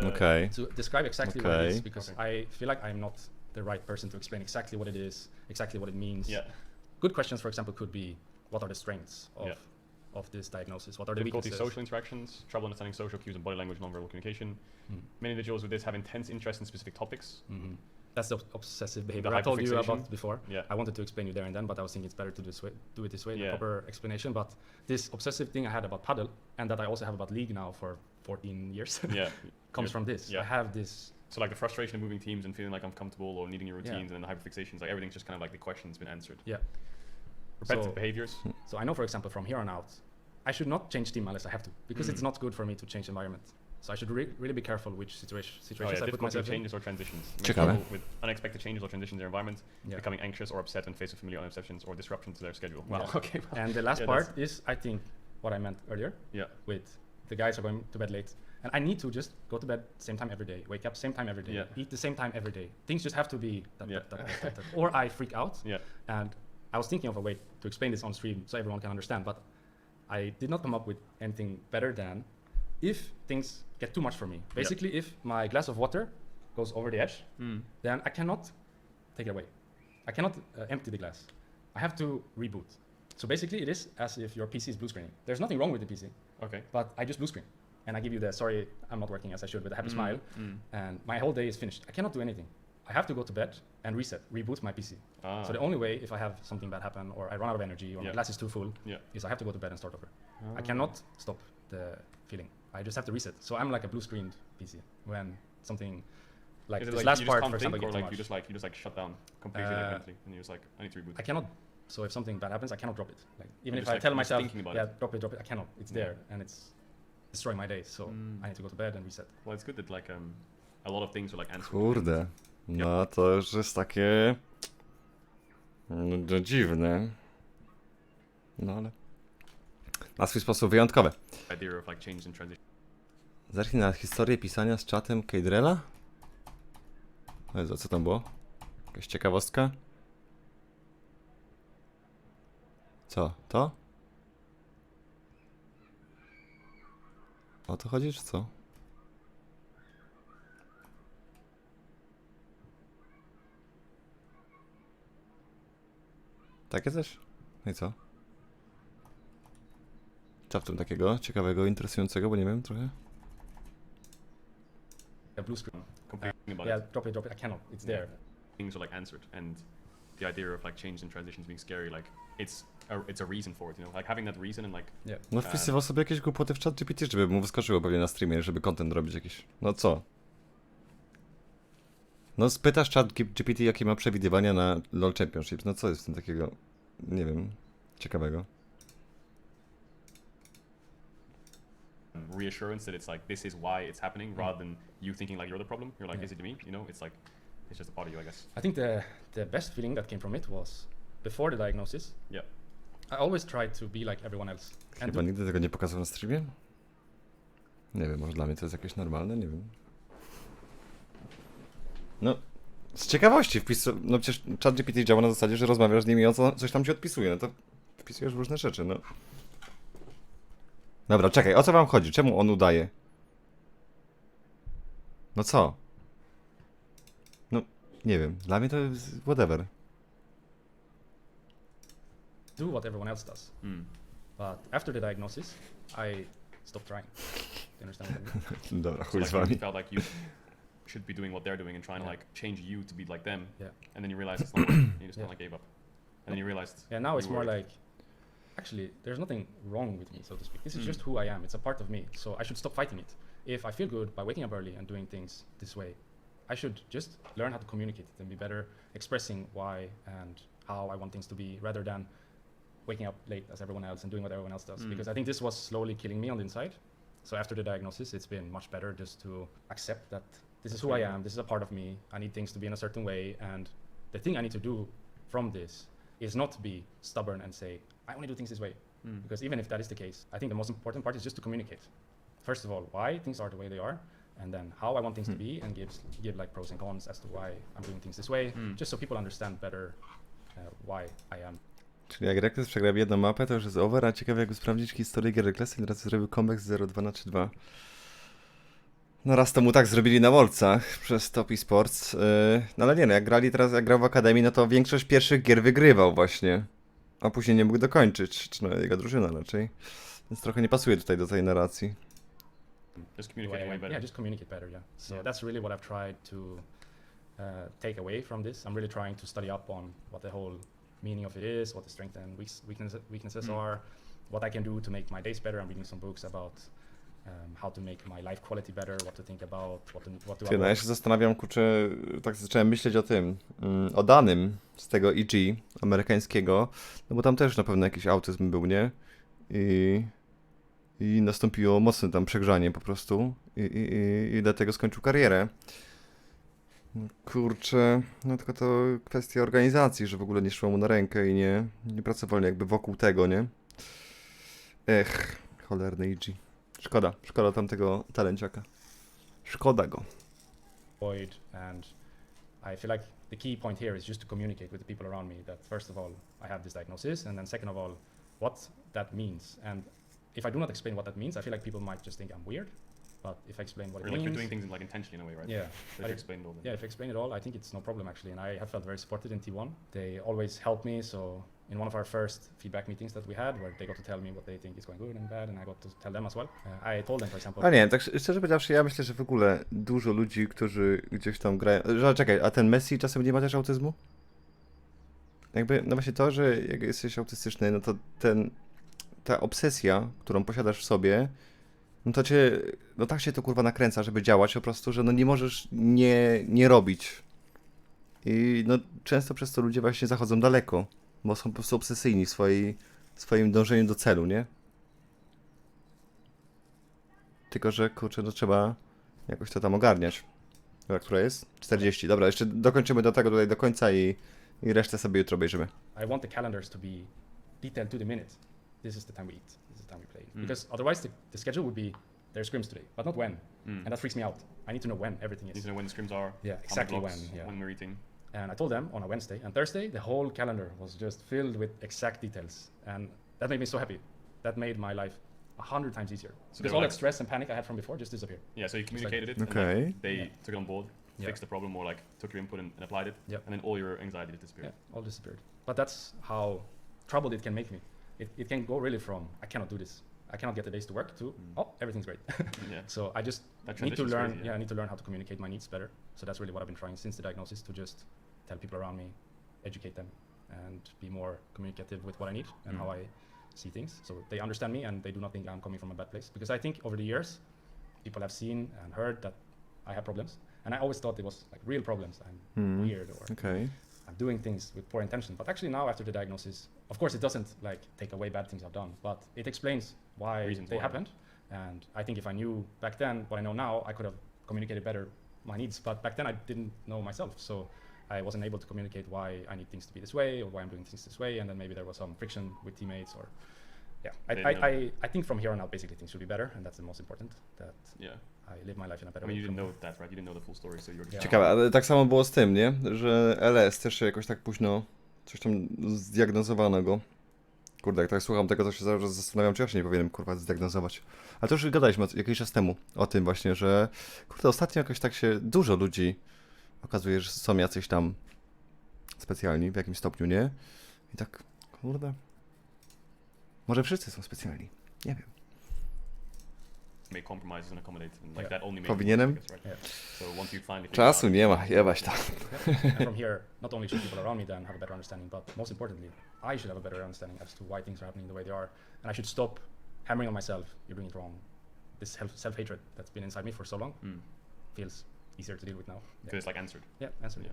Okay. To describe exactly what it is, because I feel like I'm not the right person to explain exactly what it is, exactly what it means. Yeah. Good questions, for example, could be, what are the strengths of this diagnosis? What are the Difficulty weaknesses? social interactions, trouble understanding social cues and body language, nonverbal communication. Many individuals with this have intense interest in specific topics. That's the obsessive behavior The I told you hyperfixation. about before. Yeah. I wanted to explain you there and then, but I was thinking it's better to do it this way, the proper explanation. But this obsessive thing I had about paddle, and that I also have about league now for 14 years, comes from this. I have this. So like the frustration of moving teams and feeling like uncomfortable or needing your routines, and then the hyperfixations, like everything's just kind of like the question's been answered. Yeah. Repetitive behaviors. So I know, for example, from here on out, I should not change team unless I have to, because it's not good for me to change environment. So I should really be careful which situations I put myself in. Changes or transitions. Ciekawe. With unexpected changes or transitions in their environment, becoming anxious or upset when faced with familiar unexceptions or disruption to their schedule. Wow. Okay. Well, and the last part is, I think, what I meant earlier. Yeah. With the guys are going to bed late, and I need to just go to bed same time every day, wake up same time every day, eat the same time every day. Things just have to be that, or I freak out. Yeah. And I was thinking of a way to explain this on stream so everyone can understand, but I did not come up with anything better than if things get too much for me. Basically, if my glass of water goes over the edge, then I cannot take it away. I cannot empty the glass. I have to reboot. So basically, it is as if your PC is blue screening. There's nothing wrong with the PC, Okay. but I just blue screen. And I give you the, sorry, I'm not working as I should, with a happy smile. And my whole day is finished. I cannot do anything. I have to go to bed and reset, reboot my PC. So the only way, if I have something bad happen, or I run out of energy, or my glass is too full, is I have to go to bed and start over. I cannot stop the feeling. I just have to reset. So I'm like a blue screened PC when something like Is it this like last you part, just for can't example, think, or gets too like much. you just like shut down completely mentally, and you're just like, I need to reboot. I cannot. So if something bad happens, I cannot drop it. Like even You're if just I like- tell you're just myself, thinking about yeah, it. drop it, I cannot. It's there, and it's destroying my day. So I need to go to bed and reset. Well, it's good that like a lot of things are like answered. Kurde. No to już jest takie... No, dziwne. No ale... Na swój sposób wyjątkowe. Idea of like change and transition. Zerknij na historię pisania z czatem Caedrela. Jezu, co tam było? Jakaś ciekawostka? Co? To? O to chodzi, czy co? Takie coś? No i co? Co w tym takiego ciekawego, interesującego, bo nie wiem trochę. A blue screen. Complaining about Yeah, it. drop it. I cannot. It's there. Things are like answered, and the idea of like change and transitions being scary, like it's a reason for it, you know, like having that reason and like Yeah. No wpisywał sobie jakieś głupoty w chat GPT, żeby mu wyskoczyło pewnie na streamie, żeby content robić jakiś. No co? No spytasz chat GPT, jakie ma przewidywania na LoL Championships. No co jest w tym takiego, nie wiem, ciekawego? reassurance that it's like this is why it's happening, rather than you thinking like you're the problem. You're like, is it me? You know, it's like it's just a part of you, I guess. I think the best feeling that came from it was before the diagnosis. Yeah. I always tried to be like everyone else. And Chyba nigdy tego nie pokazał na streamie? Nie wiem, może dla mnie to jest jakieś normalne, nie wiem. No, z ciekawości no przecież ChatGPT działa na zasadzie, że rozmawiasz z nimi i on coś tam ci odpisuje, no to wpisujesz różne rzeczy, no. Dobra, czekaj, o co wam chodzi? Czemu on udaje? No co? No, nie wiem, dla mnie to jest whatever. do what everyone else does. But after the diagnosis, I stopped trying. Do you understand what I mean? Dobra, So chuj like z you wami. felt like you should be doing what they're doing and trying to like change you to be like them. Yeah. And then you realize it's not working. You just kind of like gave up. And then you realized. Yeah, now you it's more were- like, actually, there's nothing wrong with me, so to speak. This is just who I am. It's a part of me. So I should stop fighting it. If I feel good by waking up early and doing things this way, I should just learn how to communicate it and be better expressing why and how I want things to be, rather than waking up late as everyone else and doing what everyone else does. Because I think this was slowly killing me on the inside. So after the diagnosis, it's been much better just to accept that this is who I am, this is a part of me, I need things to be in a certain way, and the thing I need to do from this is not to be stubborn and say, I only do things this way. Because even if that is the case, I think the most important part is just to communicate. First of all, why things are the way they are, and then how I want things to be, and give like pros and cons as to why I'm doing things this way, just so people understand better why I am. Czyli jak Rekkles przegrał jedną mapę, to już jest over, a ciekawe jakby sprawdzić historię gier Rekklesem, teraz zrobił comeback z 0-2 na 3-2. No raz to mu tak zrobili na Wolcach przez Top Esports, no ale nie no, jak grał w Akademii, no to większość pierwszych gier wygrywał właśnie, a później nie mógł dokończyć, czy no jego drużyna raczej, więc trochę nie pasuje tutaj do tej narracji. Just communicate way better. Yeah, just communicate better, yeah. So Yeah. that's really what I've tried to take away from this. I'm really trying to study up on what the whole meaning of it is, what the strengths and weaknesses are, what I can do to make my days better. I'm reading some books about how to make my life quality better, what to think about, what to Ty, no ja avoid. się zastanawiam, kurczę, tak zacząłem myśleć o tym, o danym z tego EG amerykańskiego, no bo tam też na pewno jakiś autyzm był, nie? I nastąpiło mocne tam przegrzanie po prostu i dlatego skończył karierę. Kurczę, no tylko to kwestia organizacji, że w ogóle nie szło mu na rękę i nie pracowali jakby wokół tego, nie? Cholerny EG. Szkoda tamtego talenciaka. Szkoda go. And I feel like the key point here is just to communicate with the people around me that first of all, I have this diagnosis, and then second of all, what that means. And if I do not explain what that means, I feel like people might just think I'm weird. But if I explain what it Or means, like you're doing things like intentionally in a way, right? yeah, That you explained all. yeah, if I explain it all, I think it's no problem actually. And I have felt very supported in T1. They always help me. So in one of our first feedback meetings that we had, where they got to tell me what they think is going good and bad, and I got to tell them as well. I told them, for example. A nie, tak szczerze powiedziawszy, ja myślę, że w ogóle dużo ludzi, którzy gdzieś tam grają... Że, czekaj, a ten Messi czasem nie ma też autyzmu? Jakby, no właśnie to, że jak jesteś autystyczny, no to ta obsesja, którą posiadasz w sobie, no to cię, no tak się to kurwa nakręca, żeby działać po prostu, że no nie możesz nie robić. I no często przez to ludzie właśnie zachodzą daleko, bo są po prostu obsesyjni w swoim dążeniu do celu, nie? Tylko, że kurczę, no trzeba jakoś to tam ogarniać. Dobra, która jest? 40. Dobra, jeszcze dokończymy do tego tutaj do końca i resztę sobie jutro obejrzymy. I want the calendars to be detailed to the minute. This is the time we eat. This is the time we play. Because otherwise the schedule would be there's scrims today, but not when. And that freaks me out. I need to know when everything You need is. to know when the scrims are. Yeah, how many exactly blocks, when, yeah. when we're eating. And I told them on a Wednesday and Thursday, the whole calendar was just filled with exact details. And that made me so happy. That made my life 100 times easier. So Because all that stress and panic I had from before just disappeared. Yeah, so you communicated it, Okay. and like, they took it on board, Yeah. fixed the problem, or like took your input and applied it, Yep. and then all your anxiety disappeared. Yeah, all disappeared. But that's how troubled it can make me. It can go really from, I cannot do this. I cannot get the days to work to, oh, everything's great. Yeah. So I just That need to transition's learn, crazy, yeah, I need to learn how to communicate my needs better. So that's really what I've been trying since the diagnosis, to just tell people around me, educate them, and be more communicative with what I need and how I see things. So they understand me and they do not think I'm coming from a bad place. Because I think over the years, people have seen and heard that I have problems. And I always thought it was like real problems. I'm weird or Okej. I'm doing things with poor intention. But actually now after the diagnosis, of course it doesn't like take away bad things I've done, but it explains why Reasons they why. happened. And I think if I knew back then what I know now, I could have communicated better my needs. But back then I didn't know myself. So I wasn't able to communicate why I need things to be this way or why I'm doing things this way. And then maybe there was some friction with teammates or, yeah. I think from here on out, basically things should be better. And that's the most important, that Yeah. I live my life in a I better mean, way. you didn't from know that, right? You didn't know the full story, so you're just Yeah. Ciekawe, ale tak samo było z tym, nie? Że LS też się jakoś tak późno coś tam zdiagnozowano go. Kurde, jak tak słucham tego, to się zaraz zastanawiam, czy ja się nie powinienem, kurwa, zdiagnozować. Ale to już gadaliśmy jakiś czas temu o tym właśnie, że kurde, ostatnio jakoś tak się dużo ludzi okazuje, że są jacyś tam specjalni w jakimś stopniu, nie? I tak, kurde, może wszyscy są specjalni, nie wiem. make compromises and accommodate, and like Yeah. that only makes Powinienem? it, right? So once you finally figure Czasu out- nie ma, jebać tam. And from here, not only should people around me then have a better understanding, but most importantly, I should have a better understanding as to why things are happening the way they are. And I should stop hammering on myself, you're doing it wrong. This self-hatred that's been inside me for so long feels easier to deal with now. because it's like answered. Yeah, answer. Yeah.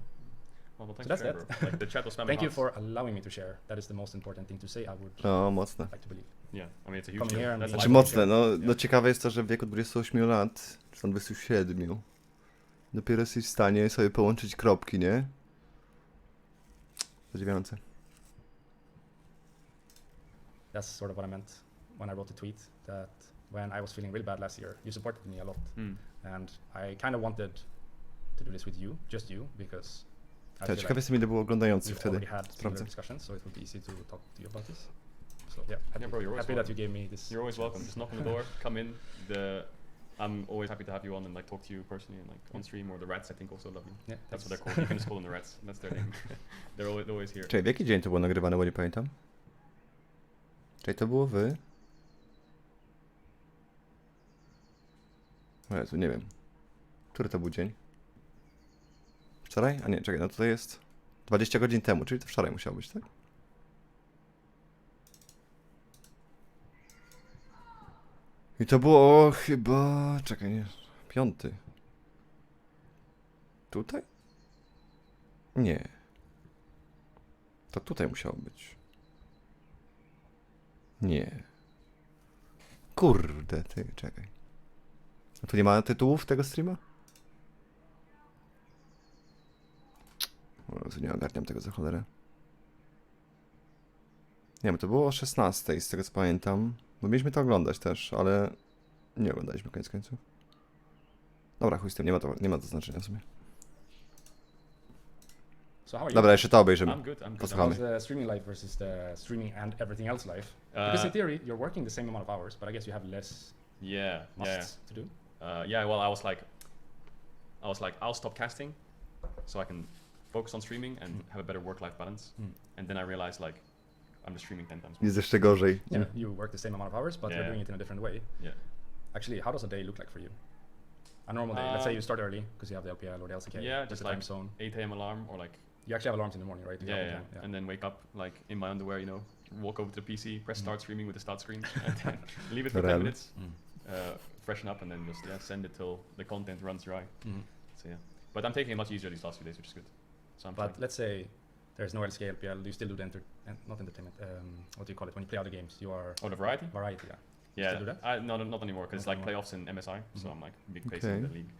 Well, thanks that's for sharing, that. bro. Like the chat was spamming Thank you hearts. for allowing me to share. That is the most important thing to say, I would No, mocne. like to believe. Yeah, I mean it's a huge Coming deal. here and That's being Znaczy life mocne, changing. no ciekawe jest to, że w wieku 28 lat, czy tam 27, dopiero jesteś w stanie sobie połączyć kropki, nie? Podziwiające. That's sort of what I meant when I wrote the tweet, that when I was feeling really bad last year, you supported me a lot. And I kind of wanted to do this with you, just you, because I Tak, feel ciekawe like jestem, ile było oglądających we've wtedy. already had similar Sprawdzę. discussions, so it would be easy to talk to you about this. So yeah, happy, bro, you're always happy that you gave me this. You're always chance. welcome. Just knock on the door, come in. I'm always happy to have you on and like talk to you personally and like on stream, or the rats I think also love you. Yeah, That's what they're called. You can just call them the rats. That's their name. They're always here. Czekaj, w jaki dzień to było nagrywane, bo nie pamiętam? Czekaj, to było O Jezu, nie wiem. Który to był dzień? Wczoraj? A nie, czekaj, no tutaj jest 20 godzin temu, czyli to wczoraj musiało być, tak? I to było chyba... Czekaj, nie... 5. Tutaj? Nie. To tutaj musiało być. Nie. Kurde, ty, czekaj. A tu nie ma tytułów tego streama? O Jezu, nie ogarniam tego za cholerę. Nie wiem, to było o 16 z tego co pamiętam. Bo mieliśmy to oglądać też, ale nie oglądaliśmy koniec końców. Dobra, chuj z tym, nie ma to znaczenia w sumie. So how are you? Dobra, jeszcze to obejrzymy. I'm good. I'm good. Posłuchamy. How's the streaming life versus the streaming and everything else life? Because in theory, you're working the same amount of hours, but I guess you have less Yeah. musts to do. Yeah. Well, I was like, I'll stop casting, so I can focus on streaming and have a better work-life balance. And then I realized like, I'm just streaming 10 times more. Jest jeszcze gorzej. Yeah, you work the same amount of hours, but you're Yeah. doing it in a different way. Yeah. Actually, how does a day look like for you? A normal day. Let's say you start early because you have the LPL or the LCK. Yeah, there's just a time like zone. 8 a.m. alarm or like You actually have alarms in the morning, right? To get up in time. and then wake up like in my underwear, you know, walk over to the PC, press start streaming with the start screen, and then leave it for 10 Real. minutes, freshen up, and then just send it till the content runs dry. So yeah, but I'm taking it much easier these last few days, which is good. So I'm But fine. let's say there's no LCK, LPL. Do you still do the not entertainment? What do you call it when you play other games? You are Oh, the variety? variety. Yeah. Yeah, still do that? no, not anymore because it's Not like playoffs in MSI, so I'm like big face in Okay. the league.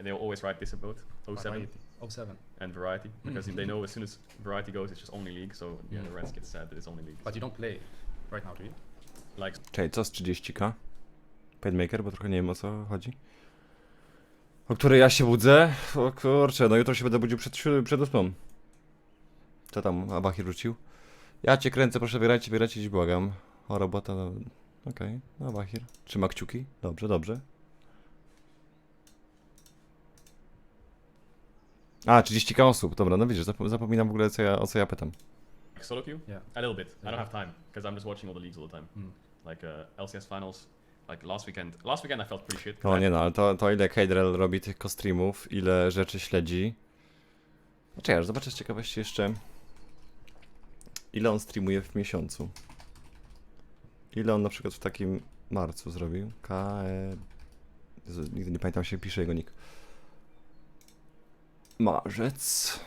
They'll always write this about 07 Variety. 07. and variety because if they know as soon as variety goes, it's just only league. So yeah, the rest gets sad that it's only league. But you don't play right now, do you? Like Czekaj, co z 30k? Paidmaker, bo trochę nie wiem o co chodzi. O której ja się budzę? O kurczę, no jutro się będę budził przed 8. Co tam Abahir rzucił? Ja cię kręcę, proszę wybierajcie, dziś błagam. O, robota, no. Okej, no Abahir. Trzyma kciuki. Dobrze, dobrze. A, 30k osób, dobra, no widzisz, zapominam w ogóle o co ja pytam. solo queue? Yeah. A little bit. I Yeah. don't have time because I'm just watching all the leagues all the time. Like LCS finals, like last weekend. Last weekend I felt pretty shit. O nie no, ale to ile Caedrel robi tych streamów, ile rzeczy śledzi. Znaczy ja zobaczę z ciekawości jeszcze, ile on streamuje w miesiącu. Ile on na przykład w takim marcu zrobił. Jezu, nigdy nie pamiętam, się pisze jego nick. Marzec.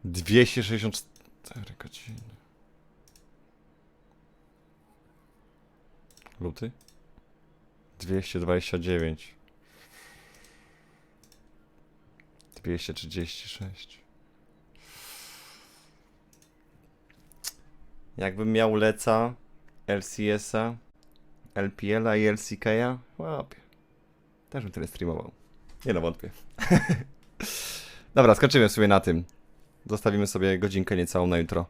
264 godziny. Luty? 229. 236. Jakbym miał Leca, LCS-a, LPL-a i LCK-a, łapie. Też bym tyle streamował. Nie no, wątpię. Dobra, skończymy sobie na tym. Zostawimy sobie godzinkę niecałą na jutro.